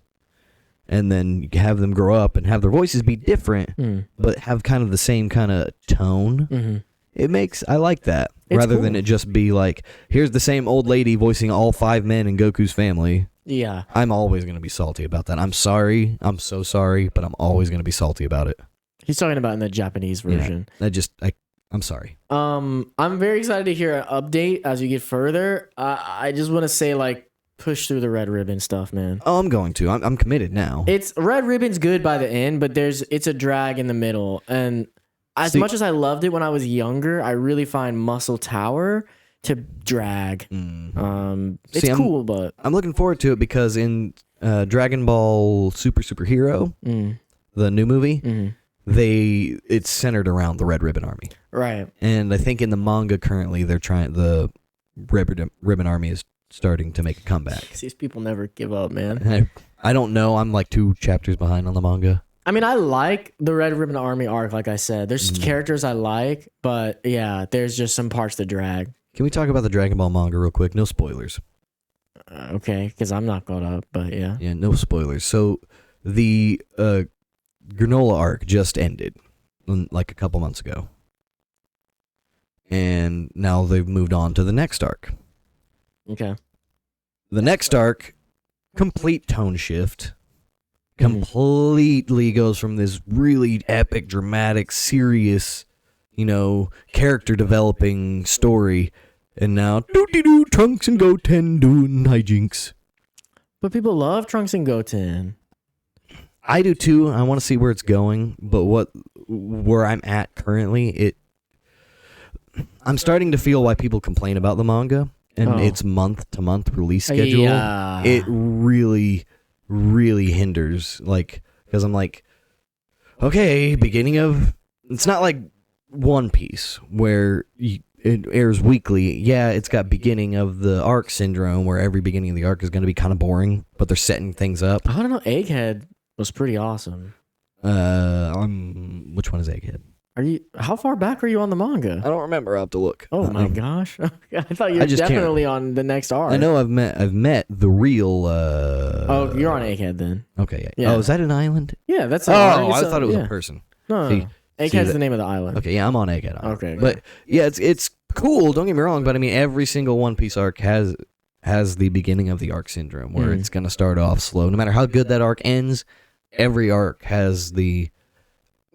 Speaker 2: and then you have them grow up and have their voices be different, but have kind of the same kind of tone.
Speaker 1: Mm-hmm.
Speaker 2: I like that.
Speaker 1: It's
Speaker 2: rather
Speaker 1: cool.
Speaker 2: than it just be like, here's the same old lady voicing all 5 men in Goku's family.
Speaker 1: Yeah.
Speaker 2: I'm always going to be salty about that. I'm sorry. I'm so sorry, but I'm always going to be salty about it.
Speaker 1: He's talking about in the Japanese version.
Speaker 2: Yeah, I'm sorry.
Speaker 1: I'm very excited to hear an update as you get further. I just want to say, like, push through the red ribbon stuff, man.
Speaker 2: Oh, I'm going to. I'm committed now.
Speaker 1: It's red ribbon's good by the end, but it's a drag in the middle. And as much as I loved it when I was younger, I really find Muscle Tower to drag. It's cool, but
Speaker 2: I'm looking forward to it because in Dragon Ball Superhero, the new movie, it's centered around the Red Ribbon Army.
Speaker 1: Right.
Speaker 2: And I think in the manga currently the Ribbon Army is starting to make a comeback.
Speaker 1: These people never give up, man.
Speaker 2: I don't know. I'm like 2 chapters behind on the manga.
Speaker 1: I mean, I like the Red Ribbon Army arc, like I said. There's characters I like, but yeah, there's just some parts that drag.
Speaker 2: Can we talk about the Dragon Ball manga real quick? No spoilers.
Speaker 1: Okay, because I'm not caught up, but yeah.
Speaker 2: Yeah, no spoilers. So the Granola arc just ended like a couple months ago. And now they've moved on to the next arc.
Speaker 1: Okay.
Speaker 2: The next arc, complete tone shift. Completely goes from this really epic, dramatic, serious, character developing story, and now doo-dee-doo, Trunks and Goten doing hijinks.
Speaker 1: But people love Trunks and Goten.
Speaker 2: I do too. I want to see where it's going, but where I'm at currently, I'm starting to feel why people complain about the manga and its month-to-month release schedule.
Speaker 1: Yeah.
Speaker 2: It really, really hinders, because I'm like, okay, it's not like One Piece where it airs weekly. Yeah, it's got beginning of the arc syndrome where every beginning of the arc is going to be kind of boring, but they're setting things up.
Speaker 1: I don't know. Egghead was pretty awesome.
Speaker 2: Which one is Egghead?
Speaker 1: How far back are you on the manga?
Speaker 2: I don't remember. I'll have to look.
Speaker 1: Oh my gosh! I thought you were definitely on the next arc.
Speaker 2: I know I've met the real.
Speaker 1: Oh, you're on Egghead then.
Speaker 2: Okay. Yeah. Oh, is that an island?
Speaker 1: Yeah, that's.
Speaker 2: I thought it was a person.
Speaker 1: No, Egghead's the name of the island.
Speaker 2: Okay, yeah, I'm on Egghead Island.
Speaker 1: Okay,
Speaker 2: but yeah, it's cool. Don't get me wrong, but I mean, every single One Piece arc has the beginning of the arc syndrome, where it's going to start off slow. No matter how good that arc ends, every arc has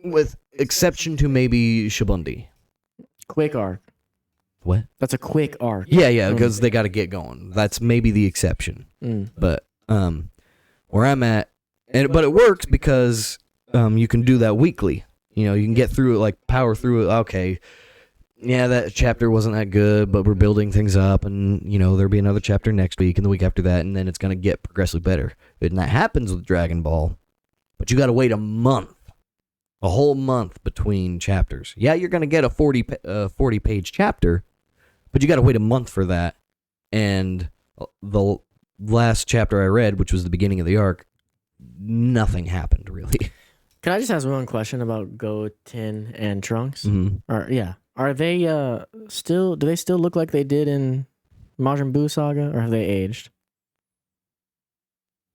Speaker 2: with exception to maybe Shibundi.
Speaker 1: Quick arc.
Speaker 2: What?
Speaker 1: That's a quick arc.
Speaker 2: Yeah, because they got to get going. That's maybe the exception. But where I'm at, but it works because you can do that weekly. You can get through it, like power through it. Okay, yeah, that chapter wasn't that good, but we're building things up, and there'll be another chapter next week and the week after that, and then it's gonna get progressively better. And that happens with Dragon Ball, but you got to wait a whole month between chapters. Yeah, you're gonna get a 40-page chapter, but you got to wait a month for that. And the last chapter I read, which was the beginning of the arc, nothing happened really.
Speaker 1: Can I just ask one question about Goten and Trunks?
Speaker 2: Mm-hmm.
Speaker 1: Are they do they still look like they did in Majin Buu Saga, or have they aged?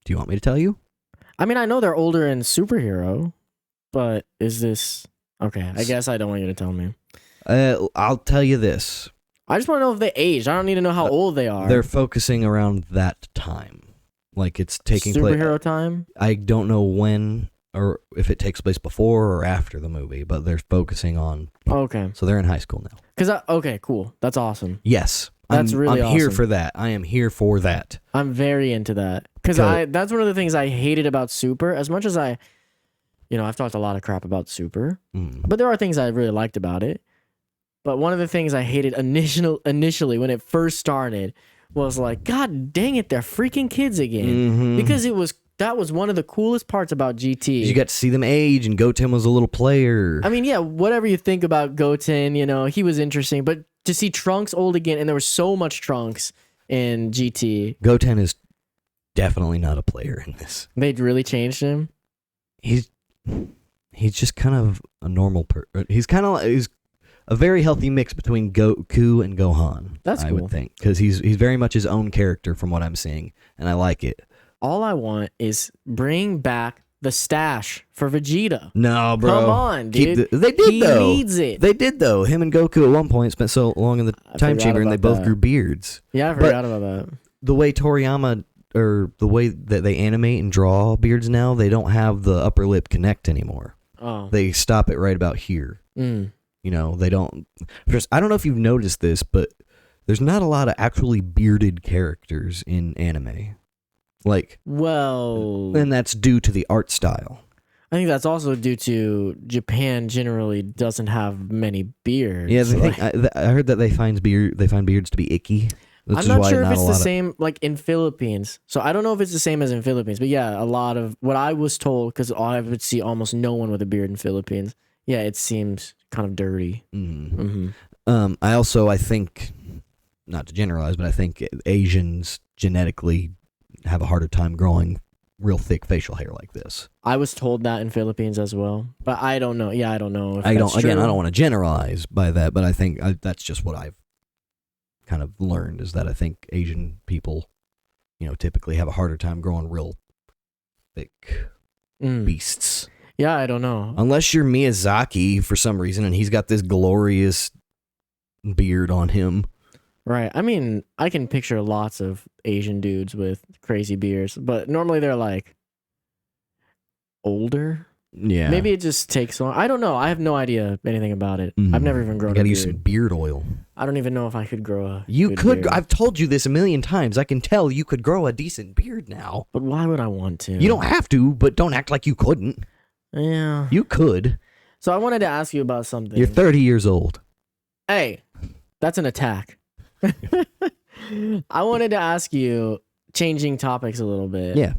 Speaker 2: Do you want me to tell you?
Speaker 1: I mean, I know they're older in Superhero, but is this okay? I guess I don't want you to tell me.
Speaker 2: I'll tell you this.
Speaker 1: I just want to know if they aged. I don't need to know how old they are.
Speaker 2: They're focusing around that time, like it's taking
Speaker 1: Superhero time.
Speaker 2: I don't know when, or if it takes place before or after the movie, but they're focusing on.
Speaker 1: Okay.
Speaker 2: So they're in high school now.
Speaker 1: Okay, cool. That's awesome.
Speaker 2: Yes.
Speaker 1: That's really
Speaker 2: I'm here
Speaker 1: awesome.
Speaker 2: for that. I am here for that.
Speaker 1: I'm very into that. Because that's one of the things I hated about Super. As much as I've talked a lot of crap about Super, but there are things I really liked about it. But one of the things I hated initially when it first started was like, God dang it, they're freaking kids again. Because that was one of the coolest parts about GT.
Speaker 2: You got to see them age, and Goten was a little player.
Speaker 1: I mean, yeah, whatever you think about Goten, he was interesting, but to see Trunks old again, and there was so much Trunks in GT.
Speaker 2: Goten is definitely not a player in this.
Speaker 1: They'd really changed him.
Speaker 2: He's just kind of a normal he's a very healthy mix between Goku and Gohan.
Speaker 1: That's cool.
Speaker 2: I would think, because he's very much his own character from what I'm seeing, and I like it.
Speaker 1: All I want is bring back the stash for Vegeta.
Speaker 2: No, bro.
Speaker 1: Come on, dude.
Speaker 2: They did, though.
Speaker 1: He needs it.
Speaker 2: They did, though. Him and Goku at one point spent so long in the time chamber, and they both grew beards.
Speaker 1: Yeah, I forgot about that.
Speaker 2: The way Toriyama, or the way that they animate and draw beards now, they don't have the upper lip connect anymore.
Speaker 1: Oh.
Speaker 2: They stop it right about here. They don't. First, I don't know if you've noticed this, but there's not a lot of actually bearded characters in anime. And that's due to the art style.
Speaker 1: I think that's also due to Japan generally doesn't have many beards.
Speaker 2: Yeah, I heard that they find beards to be icky.
Speaker 1: I'm not sure if it's the same like in Philippines. So I don't know if it's the same as in Philippines, but yeah, a lot of what I was told, because I would see almost no one with a beard in Philippines. Yeah, it seems kind of dirty.
Speaker 2: I think, not to generalize, but I think Asians genetically have a harder time growing real thick facial hair like this.
Speaker 1: I was told that in Philippines as well, but I don't know. Yeah, I don't know if
Speaker 2: I
Speaker 1: that's
Speaker 2: don't.
Speaker 1: true.
Speaker 2: Again, I don't want to generalize by that, but I think that's just what I've kind of learned, is that I think Asian people, typically have a harder time growing real thick beasts.
Speaker 1: Yeah, I don't know.
Speaker 2: Unless you're Miyazaki for some reason, and he's got this glorious beard on him.
Speaker 1: Right. I mean, I can picture lots of Asian dudes with crazy beards, but normally they're like older.
Speaker 2: Yeah.
Speaker 1: Maybe it just takes long. I don't know. I have no idea anything about it. I've never even grown a beard.
Speaker 2: You gotta use some beard oil.
Speaker 1: I don't even know if I could grow a
Speaker 2: You
Speaker 1: good
Speaker 2: could.
Speaker 1: beard.
Speaker 2: I've told you this a million times. I can tell you could grow a decent beard now.
Speaker 1: But why would I want to?
Speaker 2: You don't have to, but don't act like you couldn't.
Speaker 1: Yeah.
Speaker 2: You could.
Speaker 1: So I wanted to ask you about something.
Speaker 2: You're 30 years old.
Speaker 1: Hey, that's an attack. I wanted to ask you, changing topics a little bit.
Speaker 2: Yeah.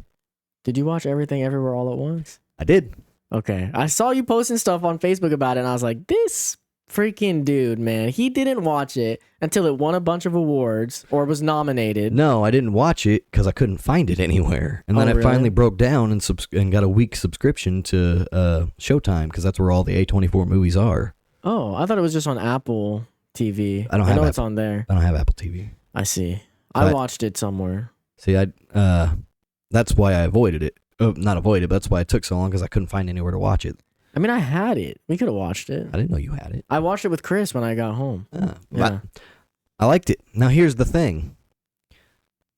Speaker 1: Did you watch Everything Everywhere All at Once?
Speaker 2: I did.
Speaker 1: Okay. I saw you posting stuff on Facebook about it, and I was like, this freaking dude, man, he didn't watch it until it won a bunch of awards or was nominated.
Speaker 2: No, I didn't watch it because I couldn't find it anywhere. And then I finally broke down and got a week subscription to Showtime, because that's where all the A24 movies are.
Speaker 1: Oh, I thought it was just on Apple TV.
Speaker 2: I know
Speaker 1: it's on there.
Speaker 2: I don't have Apple TV.
Speaker 1: I see. I watched it somewhere.
Speaker 2: See, that's why I avoided it. Not avoided, but that's why it took so long, because I couldn't find anywhere to watch it.
Speaker 1: I mean, I had it. We could have watched it.
Speaker 2: I didn't know you had it.
Speaker 1: I watched it with Chris when I got home.
Speaker 2: Yeah. I liked it. Now, here's the thing.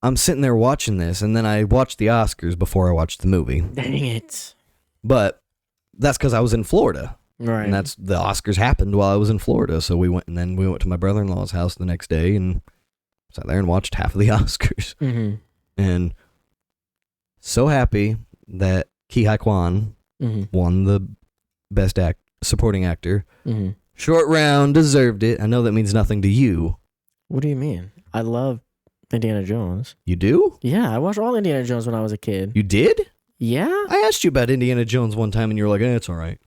Speaker 2: I'm sitting there watching this, and then I watched the Oscars before I watched the movie.
Speaker 1: Dang it.
Speaker 2: But that's because I was in Florida.
Speaker 1: Right.
Speaker 2: And the Oscars happened while I was in Florida. So we went to my brother-in-law's house the next day and sat there and watched half of the Oscars.
Speaker 1: Mm-hmm.
Speaker 2: And so happy that Ki Hai Kwan won the Best Supporting Actor.
Speaker 1: Mm-hmm.
Speaker 2: Short round, deserved it. I know that means nothing to you.
Speaker 1: What do you mean? I love Indiana Jones.
Speaker 2: You do?
Speaker 1: Yeah, I watched all Indiana Jones when I was a kid.
Speaker 2: You did?
Speaker 1: Yeah?
Speaker 2: I asked you about Indiana Jones one time, and you were like, it's all right.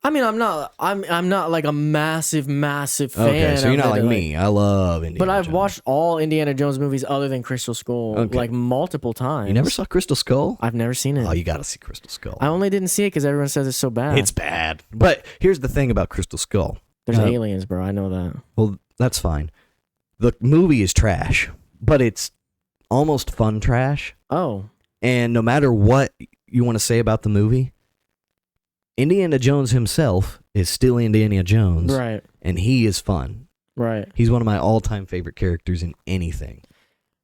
Speaker 1: I mean, I'm not like a massive fan.
Speaker 2: Okay, so you're not
Speaker 1: of
Speaker 2: like
Speaker 1: it,
Speaker 2: me. I love Indiana
Speaker 1: But I've
Speaker 2: Jones.
Speaker 1: watched all Indiana Jones movies other than Crystal Skull, like multiple times.
Speaker 2: You never saw Crystal Skull?
Speaker 1: I've never seen it.
Speaker 2: Oh, you gotta see Crystal Skull.
Speaker 1: I only didn't see it because everyone says it's so bad.
Speaker 2: It's bad. But here's the thing about Crystal Skull.
Speaker 1: There's aliens, bro. I know that.
Speaker 2: Well, that's fine. The movie is trash, but it's almost fun trash.
Speaker 1: Oh.
Speaker 2: And no matter what you want to say about the movie, Indiana Jones himself is still Indiana Jones.
Speaker 1: Right.
Speaker 2: And he is fun.
Speaker 1: Right.
Speaker 2: He's one of my all-time favorite characters in anything.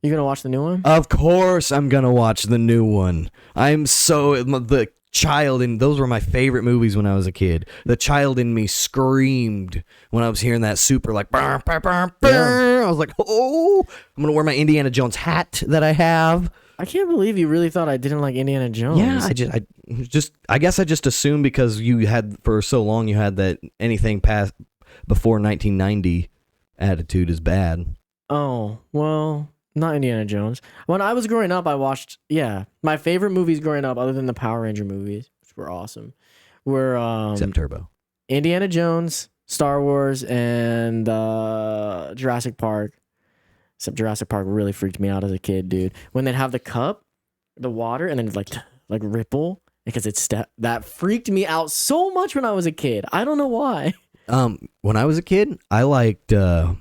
Speaker 1: You gonna watch the new one?
Speaker 2: Of course I'm gonna watch the new one. The child in those were my favorite movies when I was a kid. The child in me screamed when I was hearing that super like burr, burr, burr, burr. I was like, oh, I'm gonna wear my Indiana Jones hat that I have.
Speaker 1: I can't believe you really thought I didn't like Indiana Jones.
Speaker 2: Yeah, I guess I just assumed because you had for so long you had that anything past before 1990 attitude is bad.
Speaker 1: Oh, well, Not Indiana Jones. When I was growing up, I watched, my favorite movies growing up, other than the Power Ranger movies, which were awesome, were
Speaker 2: Except Turbo.
Speaker 1: Indiana Jones, Star Wars, and Jurassic Park. Except Jurassic Park really freaked me out as a kid, dude. When they'd have the cup, the water, and then it's like ripple because that freaked me out so much when I was a kid. I don't know why.
Speaker 2: When I was a kid, I liked. I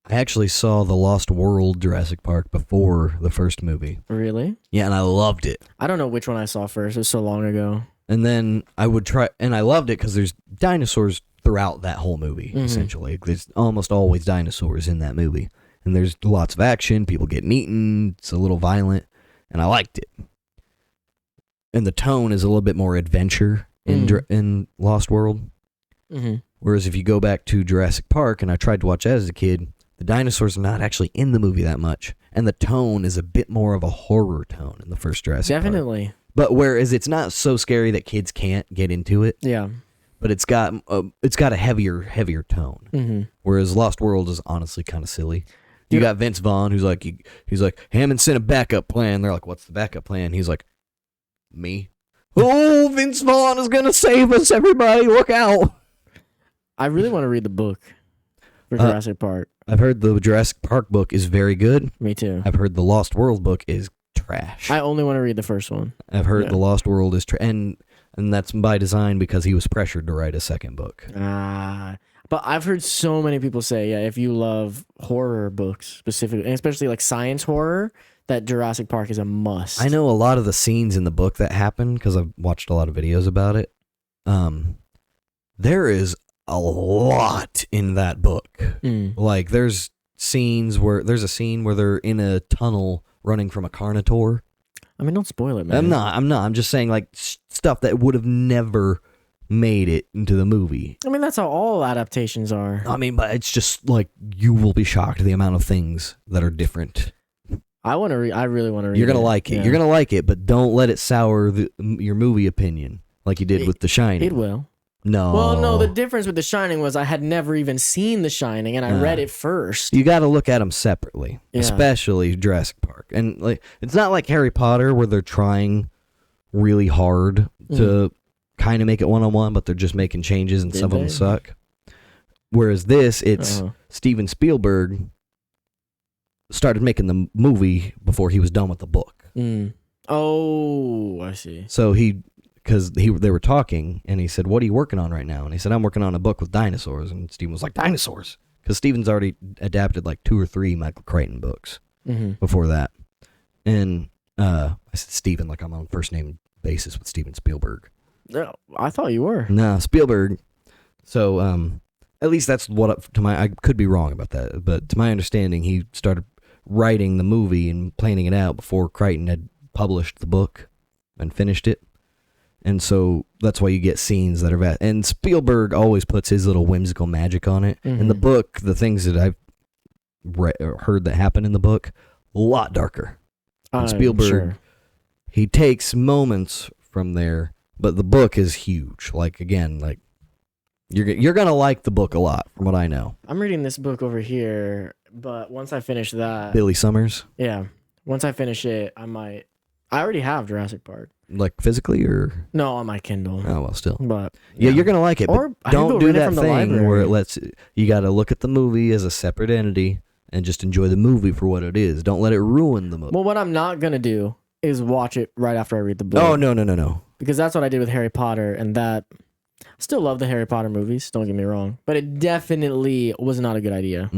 Speaker 2: actually saw the Lost World Jurassic Park before the first movie.
Speaker 1: Really?
Speaker 2: Yeah, and I loved it.
Speaker 1: I don't know which one I saw first. It was so long ago.
Speaker 2: And then I would try, and I loved it because there's dinosaurs throughout that whole movie, essentially. There's almost always dinosaurs in that movie. And there's lots of action, people getting eaten, it's a little violent, and I liked it. And the tone is a little bit more adventure in Lost World. Mm-hmm. Whereas if you go back to Jurassic Park, and I tried to watch that as a kid, the dinosaurs are not actually in the movie that much. And the tone is a bit more of a horror tone in the first Jurassic Park.
Speaker 1: Definitely.
Speaker 2: But whereas it's not so scary that kids can't get into it.
Speaker 1: Yeah.
Speaker 2: But it's got a heavier tone. Mm-hmm. Whereas Lost World is honestly kind of silly. You got Vince Vaughn, who's like, Hammond sent a backup plan. They're like, what's the backup plan? He's like, me. Oh, Vince Vaughn is gonna save us, everybody! Look out!
Speaker 1: I really want to read the book for Jurassic Park.
Speaker 2: I've heard the Jurassic Park book is very good.
Speaker 1: Me too.
Speaker 2: I've heard the Lost World book is trash.
Speaker 1: I only want to read the first one.
Speaker 2: I've heard the Lost World is and that's by design because he was pressured to write a second book.
Speaker 1: But I've heard so many people say, if you love horror books specifically, and especially like science horror, that Jurassic Park is a must.
Speaker 2: I know a lot of the scenes in the book that happen because I've watched a lot of videos about it. There is a lot in that book. Like there's a scene where they're in a tunnel running from a Carnotaur.
Speaker 1: I mean, don't spoil it, man.
Speaker 2: I'm not. I'm just saying like stuff that would have never made it into the movie.
Speaker 1: I mean, that's how all adaptations are.
Speaker 2: I mean, but it's just like you will be shocked at the amount of things that are different.
Speaker 1: I really want to read it.
Speaker 2: You're gonna like it. Yeah. You're gonna like it, but don't let it sour your movie opinion like you did with The Shining.
Speaker 1: It will.
Speaker 2: No.
Speaker 1: Well, no, the difference with The Shining was I had never even seen The Shining, and I read it first.
Speaker 2: You got to look at them separately, especially Jurassic Park. And like, it's not like Harry Potter where they're trying really hard to kind of make it one-on-one, but they're just making changes, and some of them suck. Whereas this, it's Steven Spielberg started making the movie before he was done with the book.
Speaker 1: Oh, I see.
Speaker 2: So because they were talking, and he said, what are you working on right now? And he said, I'm working on a book with dinosaurs. And Steven was like, dinosaurs? Because Steven's already adapted like 2 or 3 Michael Crichton books before that. And I said Steven like I'm on first name basis with Steven Spielberg.
Speaker 1: No, I thought you were.
Speaker 2: No, Spielberg. So at least that's what, I could be wrong about that, but to my understanding, he started writing the movie and planning it out before Crichton had published the book and finished it. And so that's why you get scenes that are and Spielberg always puts his little whimsical magic on it. In the book, the things that I've heard that happen in the book, a lot darker. And Spielberg, he takes moments from there, but the book is huge. Like, again, like you're going to like the book a lot from what I know.
Speaker 1: I'm reading this book over here, but once I finish that...
Speaker 2: Billy Summers?
Speaker 1: Yeah. Once I finish it, I already have Jurassic Park.
Speaker 2: Like physically or?
Speaker 1: No, on my Kindle.
Speaker 2: Oh, well, still.
Speaker 1: But
Speaker 2: yeah, you're going to like it. Or but don't do that thing where you got to look at the movie as a separate entity and just enjoy the movie for what it is. Don't let it ruin the movie.
Speaker 1: Well, what I'm not going to do is watch it right after I read the book.
Speaker 2: Oh, no.
Speaker 1: Because that's what I did with Harry Potter, and that... I still love the Harry Potter movies, don't get me wrong. But it definitely was not a good idea.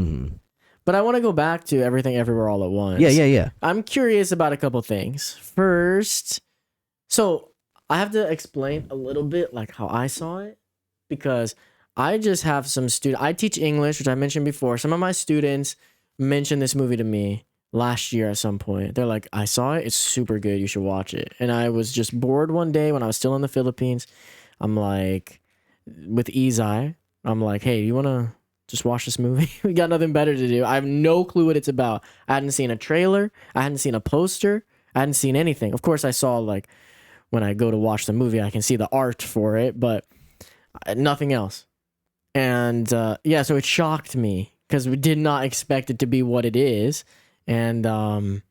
Speaker 1: But I want to go back to Everything Everywhere All at Once.
Speaker 2: Yeah.
Speaker 1: I'm curious about a couple things. First, so I have to explain a little bit like how I saw it, because I just have some I teach English, which I mentioned before. Some of my students mentioned this movie to me last year at some point. They're like, I saw it. It's super good. You should watch it. And I was just bored one day when I was still in the Philippines. I'm like, with Izai, I'm like, hey, you want to just watch this movie? We got nothing better to do. I have no clue what it's about. I hadn't seen a trailer. I hadn't seen a poster. I hadn't seen anything. Of course, I saw, like, when I go to watch the movie, I can see the art for it, but nothing else. And, so it shocked me because we did not expect it to be what it is. And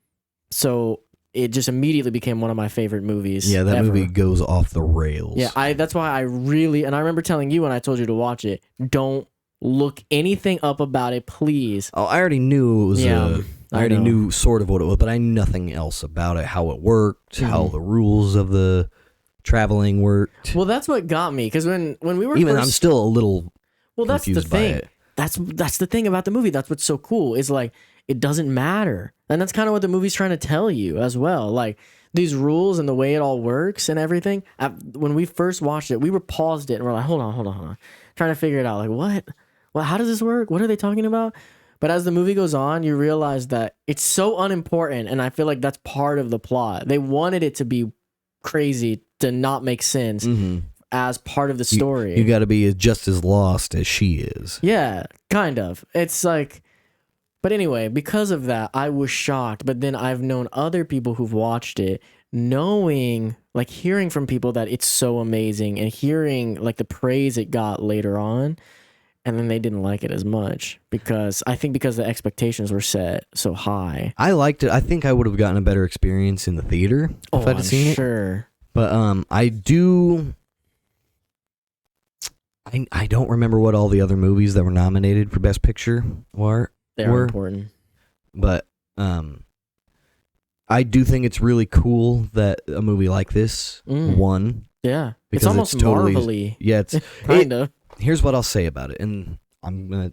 Speaker 1: so it just immediately became one of my favorite movies.
Speaker 2: Yeah, that
Speaker 1: ever.
Speaker 2: movie goes off the rails.
Speaker 1: Yeah, that's why I remember telling you when I told you to watch it, don't look anything up about it, please.
Speaker 2: Oh, I already knew it was.
Speaker 1: Yeah,
Speaker 2: I already
Speaker 1: know.
Speaker 2: knew sort of what it was, but I knew nothing else about it, how it worked, how the rules of the traveling worked.
Speaker 1: Well, that's what got me, because when we were
Speaker 2: I'm still a little
Speaker 1: that's the
Speaker 2: confused by
Speaker 1: thing.
Speaker 2: it.
Speaker 1: That's the thing about the movie. That's what's so cool. Is like it doesn't matter, and that's kind of what the movie's trying to tell you as well. Like these rules and the way it all works and everything. When we first watched it, we were paused it and we're like, hold on, trying to figure it out. Like what? Well, how does this work? What are they talking about? But as the movie goes on, you realize that it's so unimportant, and I feel like that's part of the plot. They wanted it to be crazy to not make sense as part of the story.
Speaker 2: You got to be just as lost as she is.
Speaker 1: Yeah, kind of. It's like, but anyway, because of that, I was shocked. But then I've known other people who've watched it, knowing, like hearing from people that it's so amazing and hearing like the praise it got later on. And then they didn't like it as much because the expectations were set so high.
Speaker 2: I liked it. I think I would have gotten a better experience in the theater if I'd seen it.
Speaker 1: Sure.
Speaker 2: But I do. I don't remember what all the other movies that were nominated for Best Picture were.
Speaker 1: They are important.
Speaker 2: But I do think it's really cool that a movie like this won.
Speaker 1: Yeah,
Speaker 2: because
Speaker 1: it's almost
Speaker 2: totally,
Speaker 1: Marvel-y.
Speaker 2: Yeah, it's
Speaker 1: kind of.
Speaker 2: Here's what I'll say about it, and I'm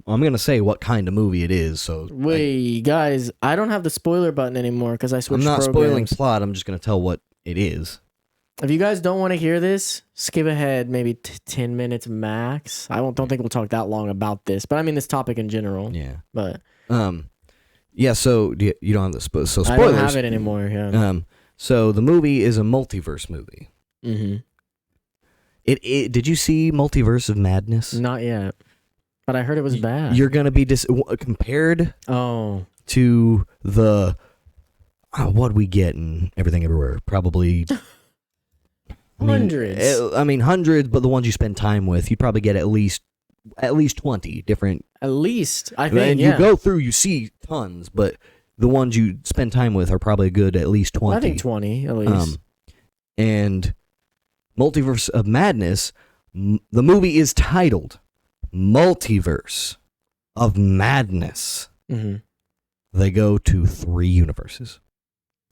Speaker 2: gonna say what kind of movie it is. So
Speaker 1: wait, guys, I don't have the spoiler button anymore because I switched.
Speaker 2: I'm not
Speaker 1: programs.
Speaker 2: spoiling plot. I'm just gonna tell what it is.
Speaker 1: If you guys don't want to hear this, skip ahead maybe 10 minutes max. I don't think we'll talk that long about this, but I mean this topic in general.
Speaker 2: Yeah.
Speaker 1: But
Speaker 2: yeah. So you don't have the so spoilers.
Speaker 1: I don't have it anymore. Yeah.
Speaker 2: So the movie is a multiverse movie.
Speaker 1: Mm-hmm.
Speaker 2: It did you see Multiverse of Madness?
Speaker 1: Not yet, but I heard it was bad.
Speaker 2: You're gonna be compared to the what we get in Everything Everywhere. Probably
Speaker 1: hundreds.
Speaker 2: I mean hundreds, but the ones you spend time with, you'd probably get at least 20 different.
Speaker 1: At least I think.
Speaker 2: And you go through, you see tons, but the ones you spend time with are probably good at least 20.
Speaker 1: I think 20 at least.
Speaker 2: And Multiverse of Madness, the movie is titled Multiverse of Madness.
Speaker 1: Mm-hmm.
Speaker 2: They go to 3 universes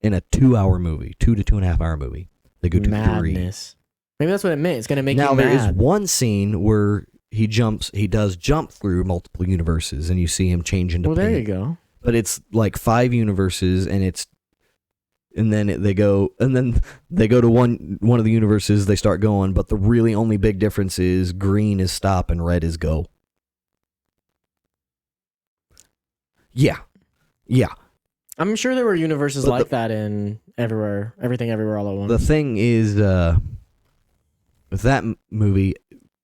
Speaker 2: in a 2-hour movie, 2 to 2.5 hour movie. They go to
Speaker 1: Madness. 3. Maybe that's what it meant. It's gonna make
Speaker 2: now
Speaker 1: you
Speaker 2: there
Speaker 1: mad.
Speaker 2: is one scene where he does jump through multiple universes, and you see him change into.
Speaker 1: Well, there you go.
Speaker 2: But it's like 5 universes, and then they go to one of the universes. They start going, but the really only big difference is green is stop and red is go. Yeah.
Speaker 1: I'm sure there were universes like that in Everything Everywhere All at Once.
Speaker 2: The thing is, with that movie,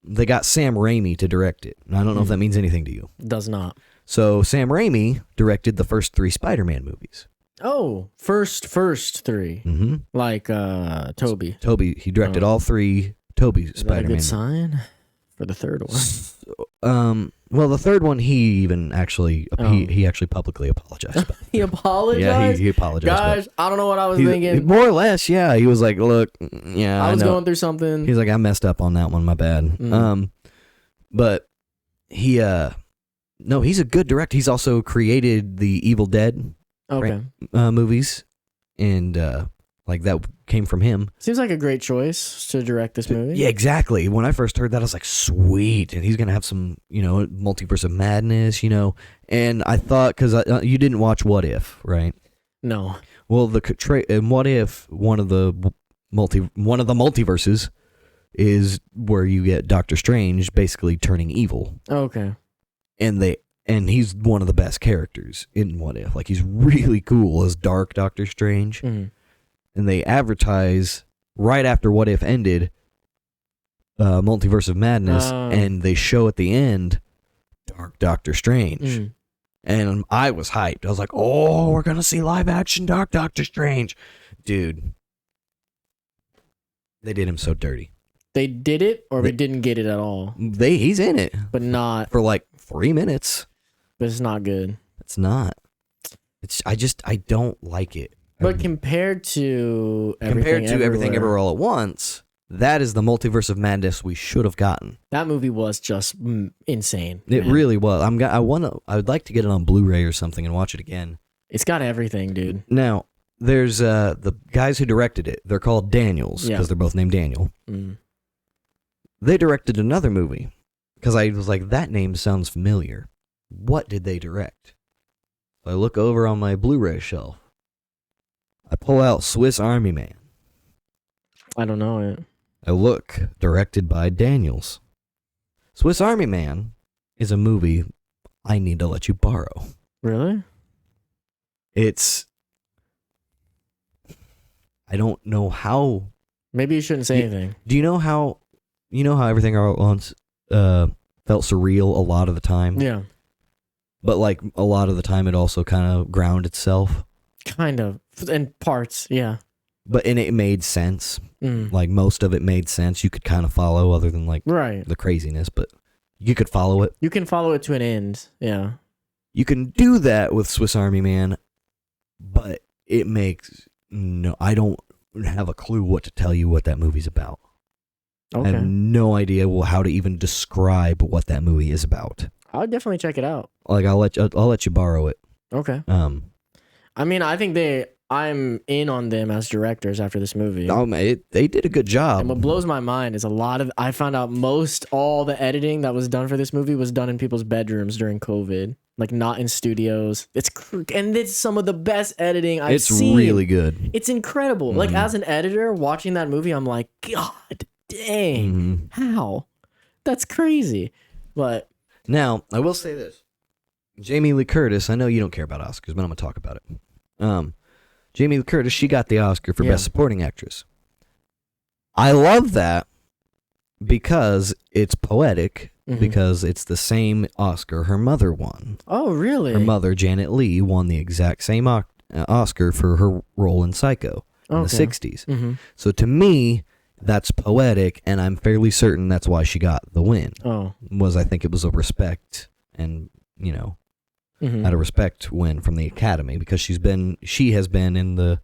Speaker 2: they got Sam Raimi to direct it. And I don't know if that means anything to you.
Speaker 1: Does not.
Speaker 2: So Sam Raimi directed the first 3 Spider-Man movies.
Speaker 1: Oh, first 3.
Speaker 2: Mm-hmm.
Speaker 1: Like Toby.
Speaker 2: He directed all 3 Toby
Speaker 1: Is that a
Speaker 2: Spider-Man.
Speaker 1: good sign for the third one?
Speaker 2: Well, the third one, he even actually he actually publicly apologized about.
Speaker 1: He apologized.
Speaker 2: Yeah, he apologized.
Speaker 1: Guys, I don't know what I was thinking.
Speaker 2: More or less, yeah. He was like, "Look, yeah,
Speaker 1: I was
Speaker 2: know.
Speaker 1: going through something."
Speaker 2: He's like, "I messed up on that one. My bad." But he no, he's a good director. He's also created the Evil Dead movies, and like that came from him.
Speaker 1: Seems like a great choice to direct this movie.
Speaker 2: Yeah, exactly. When I first heard that, I was like, sweet. And he's going to have some, Multiverse of Madness, And I thought, because you didn't watch What If, right?
Speaker 1: No.
Speaker 2: Well, What If, one of the multiverses is where you get Doctor Strange basically turning evil.
Speaker 1: Okay.
Speaker 2: And he's one of the best characters in What If. Like, he's really cool as Dark Doctor Strange.
Speaker 1: Mm-hmm.
Speaker 2: And they advertise right after What If ended, Multiverse of Madness, and they show at the end Dark Doctor Strange. And I was hyped. I was like, oh, we're going to see live action Dark Doctor Strange. Dude, they did him so dirty.
Speaker 1: They did it, or we didn't get it at all?
Speaker 2: He's in it.
Speaker 1: But not.
Speaker 2: For like 3 minutes.
Speaker 1: But it's not good.
Speaker 2: It's not. I don't like it.
Speaker 1: But compared to
Speaker 2: Everything Everywhere All at Once, that is the multiverse of madness we should have gotten.
Speaker 1: That movie was just insane.
Speaker 2: It really was. I would like to get it on Blu-ray or something and watch it again.
Speaker 1: It's got everything, dude.
Speaker 2: Now, there's the guys who directed it. They're called Daniels because they're both named Daniel.
Speaker 1: Mm.
Speaker 2: They directed another movie because I was like, that name sounds familiar. What did they direct? I look over on my Blu-ray shelf. I pull out Swiss Army Man.
Speaker 1: I don't know it.
Speaker 2: I look, directed by Daniels. Swiss Army Man is a movie I need to let you borrow.
Speaker 1: Really?
Speaker 2: I don't know how.
Speaker 1: Maybe you shouldn't say anything.
Speaker 2: Do you know how Everything All at Once felt surreal a lot of the time?
Speaker 1: Yeah.
Speaker 2: But like a lot of the time it also kind of ground itself.
Speaker 1: Kind of. In parts, yeah.
Speaker 2: But it made sense.
Speaker 1: Mm.
Speaker 2: Like most of it made sense. You could kind of follow other than like
Speaker 1: right.
Speaker 2: the craziness, but you could follow it.
Speaker 1: You can follow it to an end, yeah.
Speaker 2: You can do that with Swiss Army Man, but it makes I don't have a clue what to tell you what that movie's about.
Speaker 1: Okay.
Speaker 2: I have no idea how to even describe what that movie is about.
Speaker 1: I'll definitely check it out.
Speaker 2: Like I'll let you borrow it.
Speaker 1: Okay. I mean, I think I'm in on them as directors after this movie.
Speaker 2: They did a good job.
Speaker 1: And what blows my mind is I found out all the editing that was done for this movie was done in people's bedrooms during COVID. Like not in studios. And it's some of the best editing I've seen. It's
Speaker 2: really good.
Speaker 1: It's incredible. Mm-hmm. Like as an editor watching that movie, I'm like, God dang, how? That's crazy. But
Speaker 2: now I will say this. Jamie Lee Curtis, I know you don't care about Oscars, but I'm going to talk about it. Jamie Lee Curtis, she got the Oscar for Best Supporting Actress. I love that because it's poetic, because it's the same Oscar her mother won.
Speaker 1: Oh, really?
Speaker 2: Her mother, Janet Leigh, won the exact same Oscar for her role in Psycho in the 60s. Mm-hmm. So to me, that's poetic, and I'm fairly certain that's why she got the win. I think it was a respect and, out of respect win from the Academy because she has been in the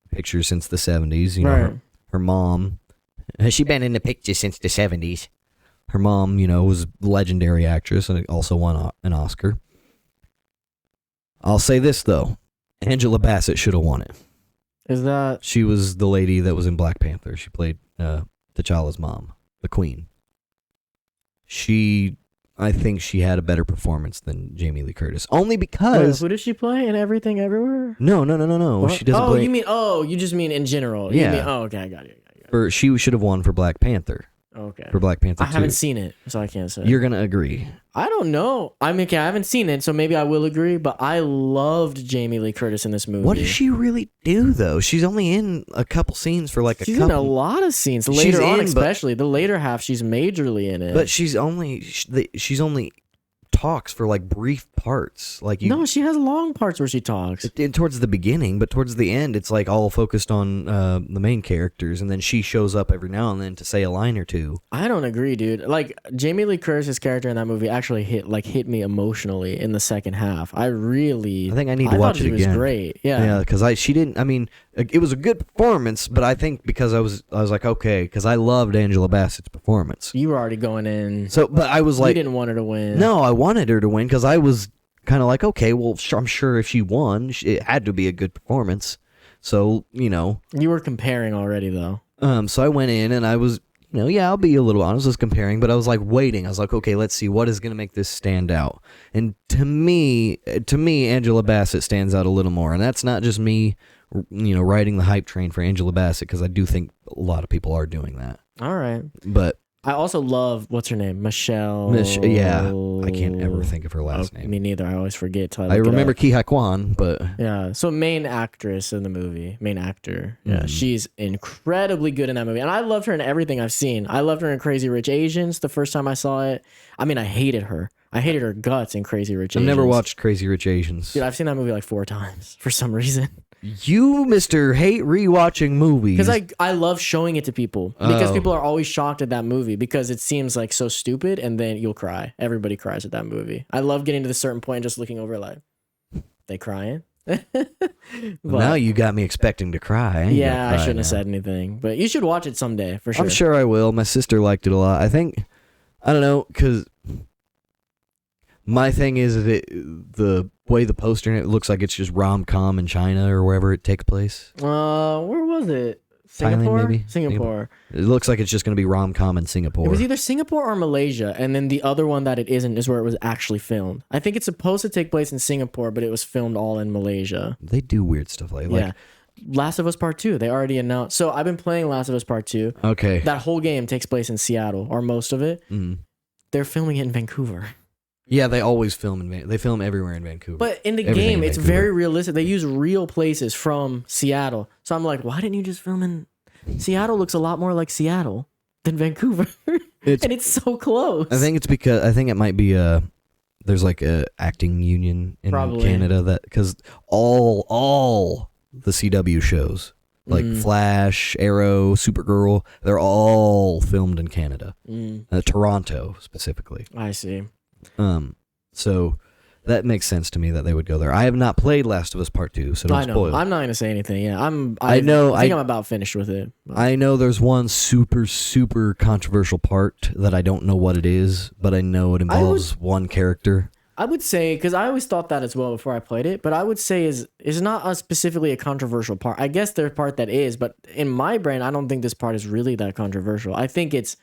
Speaker 2: picture since the 70s.
Speaker 1: Right.
Speaker 2: Her mom, has she been in the picture since the 70s? Her mom, was a legendary actress and also won an Oscar. I'll say this though, Angela Bassett should have won it.
Speaker 1: Is that?
Speaker 2: She was the lady that was in Black Panther. She played T'Challa's mom, the Queen. I think she had a better performance than Jamie Lee Curtis. Only because...
Speaker 1: Who does she play in Everything Everywhere?
Speaker 2: No.
Speaker 1: What?
Speaker 2: She doesn't play...
Speaker 1: you just mean in general.
Speaker 2: Yeah.
Speaker 1: Okay, I got it.
Speaker 2: She should have won for Black Panther.
Speaker 1: Okay.
Speaker 2: For Black Panther 2.
Speaker 1: I haven't seen it, so I can't say.
Speaker 2: You're going to agree.
Speaker 1: I don't know. I mean, okay, I haven't seen it, so maybe I will agree, but I loved Jamie Lee Curtis in this movie.
Speaker 2: What does she really do, though? She's only in a couple scenes for
Speaker 1: She's in a lot of scenes. Later on, especially. The later half, she's majorly in it.
Speaker 2: But she's only talks for like brief parts.
Speaker 1: No, she has long parts where she talks.
Speaker 2: Towards the beginning, but towards the end, it's like all focused on the main characters, and then she shows up every now and then to say a line or two.
Speaker 1: I don't agree, dude. Like Jamie Lee Curtis's character in that movie actually hit me emotionally in the second half. I think
Speaker 2: I need to watch it again. It was
Speaker 1: great. Yeah,
Speaker 2: because she didn't. I mean, it was a good performance, but I think because I was like, okay, because I loved Angela Bassett's performance.
Speaker 1: You were already going in.
Speaker 2: So, but I was like,
Speaker 1: you didn't want her to win.
Speaker 2: No, I wanted her to win because I was kind of like, okay, well, I'm sure if she won, it had to be a good performance. So, You
Speaker 1: were comparing already, though.
Speaker 2: So I went in and I was, I'll be a little honest, I was comparing, but I was like waiting. I was like, okay, let's see what is going to make this stand out. And to me, Angela Bassett stands out a little more. And that's not just me, riding the hype train for Angela Bassett, because I do think a lot of people are doing that.
Speaker 1: All right.
Speaker 2: But
Speaker 1: I also love, what's her name? Michelle.
Speaker 2: Yeah, I can't ever think of her last name.
Speaker 1: Me neither. I always forget.
Speaker 2: I remember Ki Hai Kwan, but...
Speaker 1: Yeah, so main actress in the movie. Main actor. Yeah, she's incredibly good in that movie. And I loved her in everything I've seen. I loved her in Crazy Rich Asians the first time I saw it. I mean, I hated her. I hated her guts in Crazy Rich Asians.
Speaker 2: I've never watched Crazy Rich Asians.
Speaker 1: Dude, I've seen that movie like 4 times for some reason.
Speaker 2: You, Mr. Hate rewatching movies.
Speaker 1: Because I love showing it to people. Because people are always shocked at that movie because it seems like so stupid, and then you'll cry. Everybody cries at that movie. I love getting to the certain point and just looking over like, they crying?
Speaker 2: Now you got me expecting to cry. I ain't
Speaker 1: yeah,
Speaker 2: gonna
Speaker 1: I
Speaker 2: cry
Speaker 1: shouldn't have
Speaker 2: now.
Speaker 1: said anything, but you should watch it someday for sure.
Speaker 2: I'm sure I will. My sister liked it a lot. I think, I don't know, because my thing is that the way the poster it looks like it's just rom-com in China or wherever it takes place.
Speaker 1: Where was it?
Speaker 2: Thailand,
Speaker 1: Singapore?
Speaker 2: maybe?
Speaker 1: Singapore.
Speaker 2: It looks like it's just going to be rom-com in Singapore.
Speaker 1: It was either Singapore or Malaysia, and then the other one that it isn't is where it was actually filmed. I think it's supposed to take place in Singapore, but it was filmed all in Malaysia.
Speaker 2: They do weird stuff like
Speaker 1: Yeah. Last of Us Part 2, they already announced. So I've been playing Last of Us Part 2.
Speaker 2: Okay.
Speaker 1: That whole game takes place in Seattle, or most of it.
Speaker 2: Mm.
Speaker 1: They're filming it in Vancouver.
Speaker 2: Yeah, they always film they film everywhere in Vancouver.
Speaker 1: But in the
Speaker 2: Everything
Speaker 1: game,
Speaker 2: in
Speaker 1: it's
Speaker 2: Vancouver.
Speaker 1: very realistic. They use real places from Seattle. So I'm like, why didn't you just film in Seattle? Looks a lot more like Seattle than Vancouver. And it's so close.
Speaker 2: I think it's because I think it might be there's like a acting union in
Speaker 1: Probably.
Speaker 2: Canada that because all the CW shows like Flash, Arrow, Supergirl, they're all filmed in Canada, Toronto specifically.
Speaker 1: I see.
Speaker 2: So that makes sense to me that they would go there. I have not played Last of Us Part 2, so don't
Speaker 1: I know.
Speaker 2: spoil.
Speaker 1: I'm not going to say anything. Yeah,
Speaker 2: I know.
Speaker 1: I think I'm about finished with it.
Speaker 2: I know there's one super controversial part that I don't know what it is, but I know it involves one character.
Speaker 1: I would say, because I always thought that as well before I played it, but I would say is not specifically a controversial part. I guess there's a part that is, but in my brain, I don't think this part is really that controversial. I think it's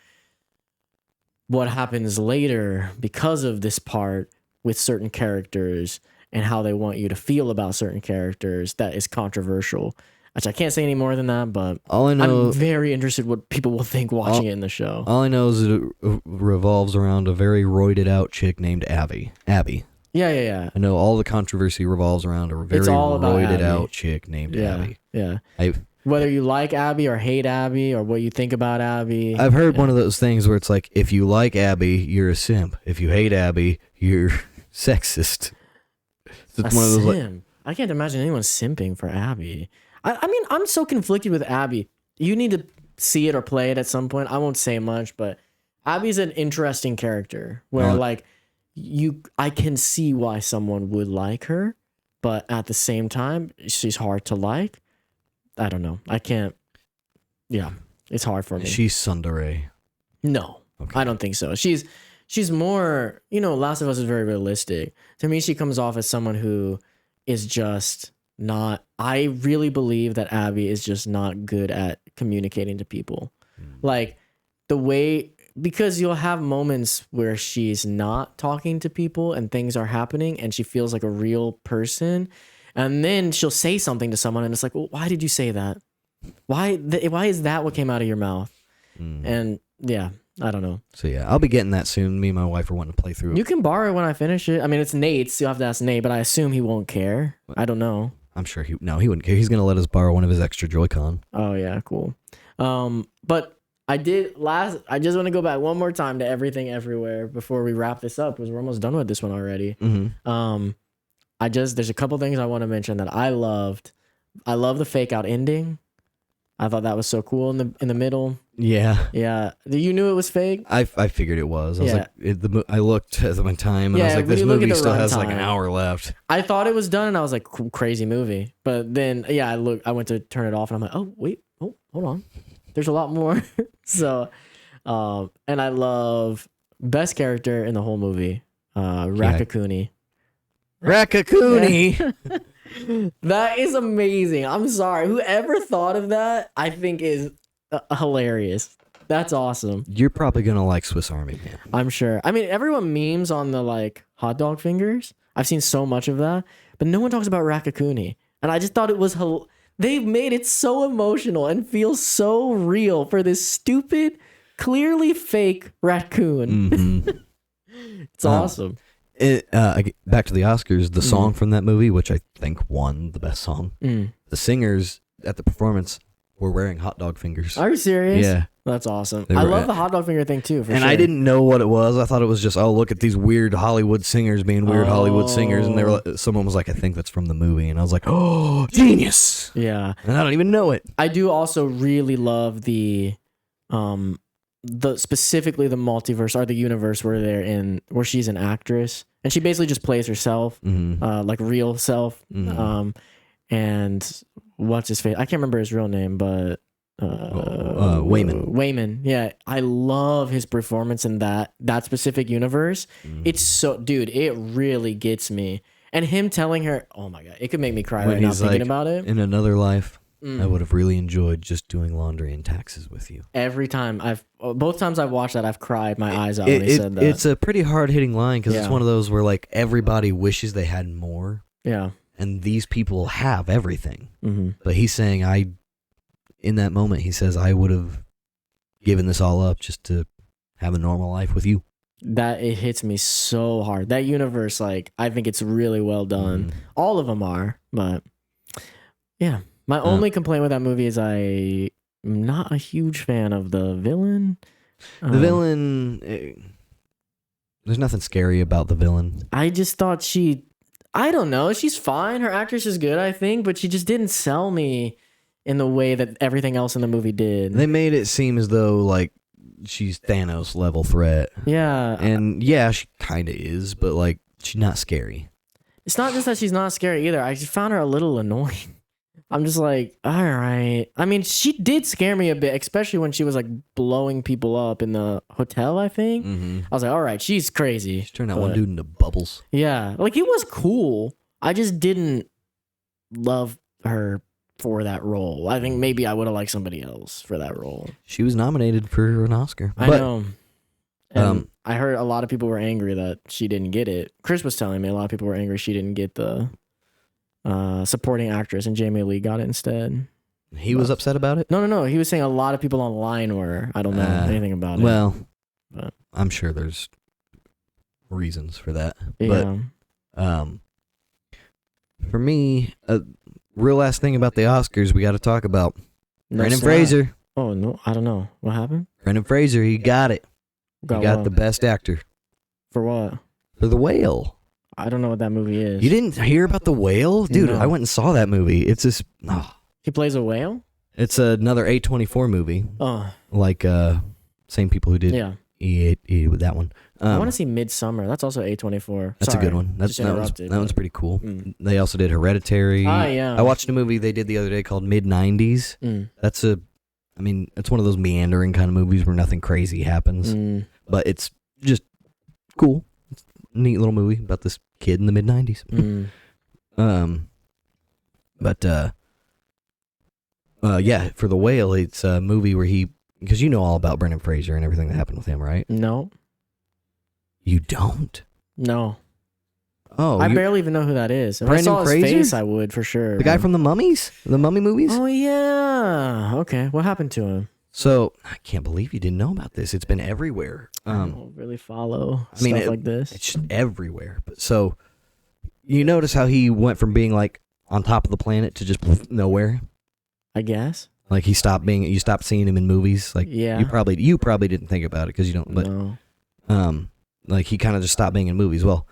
Speaker 1: what happens later because of this part with certain characters and how they want you to feel about certain characters that is controversial. Which I can't say any more than that, but
Speaker 2: All I know,
Speaker 1: I'm very interested what people will think watching it in the show.
Speaker 2: all I know is it revolves around a very roided out chick named Abby.
Speaker 1: Yeah.
Speaker 2: I know all the controversy revolves around a very
Speaker 1: It's all about
Speaker 2: roided
Speaker 1: Abby.
Speaker 2: out chick named Abby.
Speaker 1: Yeah.
Speaker 2: I
Speaker 1: Whether you like Abby or hate Abby or what you think about Abby.
Speaker 2: I've heard one of those things where it's like, if you like Abby, you're a simp. If you hate Abby, you're sexist. It's one of those.
Speaker 1: Simp. I can't imagine anyone simping for Abby. I mean, I'm so conflicted with Abby. You need to see it or play it at some point. I won't say much, but Abby's an interesting character where I can see why someone would like her, but at the same time, she's hard to like. I don't know. I can't. Yeah, it's hard for me.
Speaker 2: She's tsundere.
Speaker 1: No,
Speaker 2: Okay.
Speaker 1: I don't think so. She's more, Last of Us is very realistic. To me, she comes off as someone who is just not, I really believe that Abby is just not good at communicating to people. Like the way, because you'll have moments where she's not talking to people and things are happening and she feels like a real person. And then she'll say something to someone and it's like, well, why did you say that? Why is that what came out of your mouth? And yeah, I don't know.
Speaker 2: So yeah, I'll be getting that soon. Me and my wife are wanting to play through it.
Speaker 1: You can borrow it when I finish it. I mean, it's Nate's. So you'll have to ask Nate, but I assume he won't care. I don't know.
Speaker 2: I'm sure he wouldn't care. He's gonna let us borrow one of his extra Joy-Con.
Speaker 1: Oh yeah, cool. But I just want to go back one more time to Everything Everywhere before we wrap this up because we're almost done with this one already. There's a couple things I want to mention that I loved. I love the fake out ending. I thought that was so cool in the middle.
Speaker 2: Yeah.
Speaker 1: Yeah. You knew it was fake?
Speaker 2: I figured it was. I was
Speaker 1: Yeah.
Speaker 2: like, I looked at the time and I was like,
Speaker 1: when
Speaker 2: this
Speaker 1: you look at
Speaker 2: movie
Speaker 1: the
Speaker 2: still has like an
Speaker 1: runtime.
Speaker 2: hour left.
Speaker 1: I thought it was done and I was like, crazy movie. But then, yeah, I went to turn it off and I'm like, oh, wait. Oh, hold on. There's a lot more. So, and I love best character in the whole movie, Rakakuni.
Speaker 2: Rakakuni.
Speaker 1: That is amazing. I'm sorry. Whoever thought of that, I think is hilarious. That's awesome.
Speaker 2: You're probably gonna like Swiss Army Man.
Speaker 1: I'm sure. I mean, everyone memes on the like hot dog fingers. I've seen so much of that, but no one talks about Rakakuni. And I just thought it was they've made it so emotional and feels so real for this stupid, clearly fake raccoon. It's awesome.
Speaker 2: Back to the Oscars, the song from that movie, which I think won the best song. The singers at the performance were wearing hot dog fingers.
Speaker 1: Are you serious?
Speaker 2: Yeah.
Speaker 1: That's awesome.
Speaker 2: They
Speaker 1: I
Speaker 2: were
Speaker 1: love the hot dog finger thing too.
Speaker 2: And I didn't know what it was. I thought it was just, oh, look at these weird Hollywood singers being weird Hollywood singers. And they were someone was like, I think that's from the movie. And I was like, oh, genius.
Speaker 1: Yeah.
Speaker 2: And I don't even know it.
Speaker 1: I do also really love the specifically the multiverse or the universe where they're in, where she's an actress and she basically just plays herself, like real self. And what's his face? I can't remember his real name, but
Speaker 2: Wayman.
Speaker 1: Wayman. Yeah, I love his performance in that specific universe. It's so, dude, it really gets me. And him telling her, "Oh my god, it could make me cry right now thinking about it."
Speaker 2: In another life, I would have really enjoyed just doing laundry and taxes with you.
Speaker 1: Every time both times I've watched that, I've cried my eyes out when he said that.
Speaker 2: It's a pretty hard hitting line because it's one of those where like everybody wishes they had more.
Speaker 1: Yeah.
Speaker 2: And these people have everything. But he's saying, in that moment, he says, I would have given this all up just to have a normal life with you.
Speaker 1: That it hits me so hard. That universe, like, I think it's really well done. All of them are, but yeah. My only complaint with that movie is I'm not a huge fan of the villain.
Speaker 2: The villain, there's nothing scary about the villain.
Speaker 1: I just thought I don't know. She's fine. Her actress is good, I think, but she just didn't sell me in the way that everything else in the movie did.
Speaker 2: They made it seem as though, like, she's Thanos level threat.
Speaker 1: Yeah.
Speaker 2: And yeah, she kind of is, but like, she's not scary.
Speaker 1: It's not just that she's not scary either. I just found her a little annoying. I'm just like, all right. I mean, she did scare me a bit, especially when she was like blowing people up in the hotel, I think. I was like, all right, she's crazy.
Speaker 2: She turned that one dude into bubbles.
Speaker 1: Yeah. Like, it was cool. I just didn't love her for that role. I think maybe I would have liked somebody else for that role.
Speaker 2: She was nominated for an Oscar.
Speaker 1: I know. And I heard a lot of people were angry that she didn't get it. Chris was telling me a lot of people were angry she didn't get the supporting actress and Jamie Lee got it instead.
Speaker 2: He was upset about it?
Speaker 1: No. He was saying a lot of people online were. I don't know anything about it.
Speaker 2: Well,
Speaker 1: but
Speaker 2: I'm sure there's reasons for that.
Speaker 1: Yeah.
Speaker 2: But for me, real last thing about the Oscars we got to talk about. Brendan Fraser.
Speaker 1: Oh, no. I don't know. What happened?
Speaker 2: Brendan Fraser, he got it. He got the best actor.
Speaker 1: For what?
Speaker 2: For The Whale.
Speaker 1: I don't know what that movie is.
Speaker 2: You didn't hear about The Whale? Dude,
Speaker 1: No.
Speaker 2: I went and saw that movie. It's just...
Speaker 1: He plays a whale?
Speaker 2: It's another A24 movie.
Speaker 1: Oh.
Speaker 2: Like, same people who did with that one.
Speaker 1: I want to see Midsummer. That's also A24.
Speaker 2: That's a good one. That one's pretty cool. They also did Hereditary.
Speaker 1: Yeah.
Speaker 2: I watched a movie they did the other day called Mid-90s. That's it's one of those meandering kind of movies where nothing crazy happens. But it's just cool. It's a neat little movie about this kid in the mid-90s. Yeah, for The Whale, it's a movie where because you know all about Brendan Fraser and everything that happened with him, right?
Speaker 1: No.
Speaker 2: You don't?
Speaker 1: No.
Speaker 2: Oh,
Speaker 1: I barely even know who that is. If I saw his face, I would for sure.
Speaker 2: The guy from the Mummies? The Mummy movies?
Speaker 1: Oh, yeah. Okay. What happened to him?
Speaker 2: So, I can't believe you didn't know about this. It's been everywhere.
Speaker 1: I don't really follow stuff like this.
Speaker 2: It's just everywhere. But so, you notice how he went from being like on top of the planet to just nowhere?
Speaker 1: I guess.
Speaker 2: Like you stopped seeing him in movies. Like you probably didn't think about it because you don't. But
Speaker 1: no.
Speaker 2: Like he kind of just stopped being in movies. Well,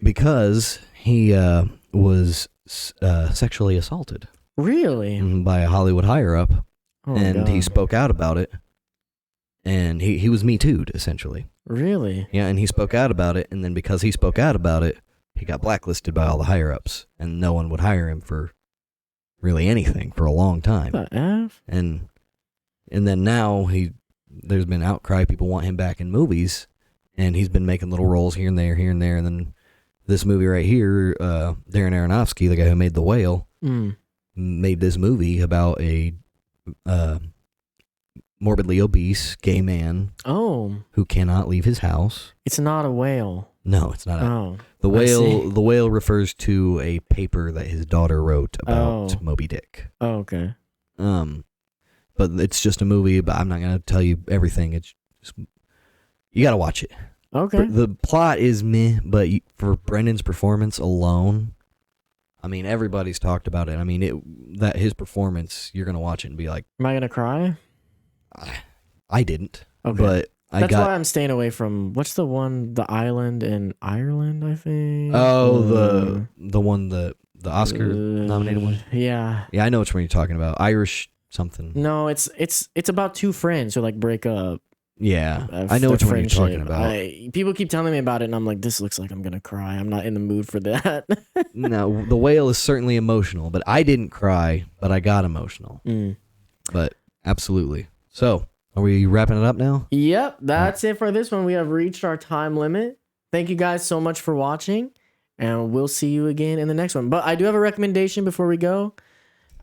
Speaker 2: because he was sexually assaulted.
Speaker 1: Really?
Speaker 2: By a Hollywood higher up, and
Speaker 1: God.
Speaker 2: he spoke out about it, and he was Me Too'd essentially.
Speaker 1: Really?
Speaker 2: Yeah, and he spoke out about it, and then because he spoke out about it, he got blacklisted by all the higher ups, and no one would hire him for really anything for a long time.
Speaker 1: What the F?
Speaker 2: And then now there's been outcry. People want him back in movies, and he's been making little roles here and there, and then this movie right here, Darren Aronofsky, the guy who made The Whale, made this movie about a morbidly obese gay man who cannot leave his house.
Speaker 1: It's not a whale.
Speaker 2: No, it's not. The whale refers to a paper that his daughter wrote about Moby Dick.
Speaker 1: Oh, okay.
Speaker 2: But it's just a movie, but I'm not going to tell you everything. It's just, you got to watch it.
Speaker 1: Okay.
Speaker 2: The plot is meh, but for Brendan's performance alone, I mean, everybody's talked about it. I mean, that his performance, you're going to watch it and be like...
Speaker 1: Am I going to cry?
Speaker 2: I didn't.
Speaker 1: Okay.
Speaker 2: But
Speaker 1: That's why I'm staying away from... What's the one? The Island in Ireland, I think?
Speaker 2: Oh, the one, the Oscar-nominated one?
Speaker 1: Yeah.
Speaker 2: Yeah, I know which one you're talking about. Irish something.
Speaker 1: No, it's about two friends who like break up.
Speaker 2: Yeah, I know which one you're talking about.
Speaker 1: People keep telling me about it, and I'm like, this looks like I'm gonna cry. I'm not in the mood for that.
Speaker 2: No, The Whale is certainly emotional, but I didn't cry, but I got emotional. But absolutely. So, are we wrapping it up now?
Speaker 1: Yep, that's it for this one. We have reached our time limit. Thank you guys so much for watching, and we'll see you again in the next one. But I do have a recommendation before we go.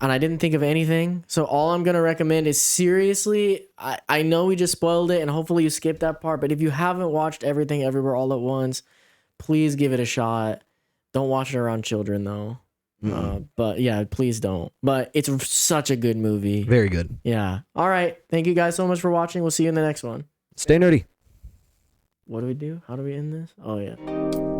Speaker 1: And I didn't think of anything. So all I'm going to recommend is seriously, I know we just spoiled it and hopefully you skipped that part. But if you haven't watched Everything Everywhere All at Once, please give it a shot. Don't watch it around children though. But yeah, please don't. But it's such a good movie.
Speaker 2: Very good.
Speaker 1: Yeah. All right. Thank you guys so much for watching. We'll see you in the next one.
Speaker 2: Stay nerdy.
Speaker 1: What do we do? How do we end this? Oh, yeah.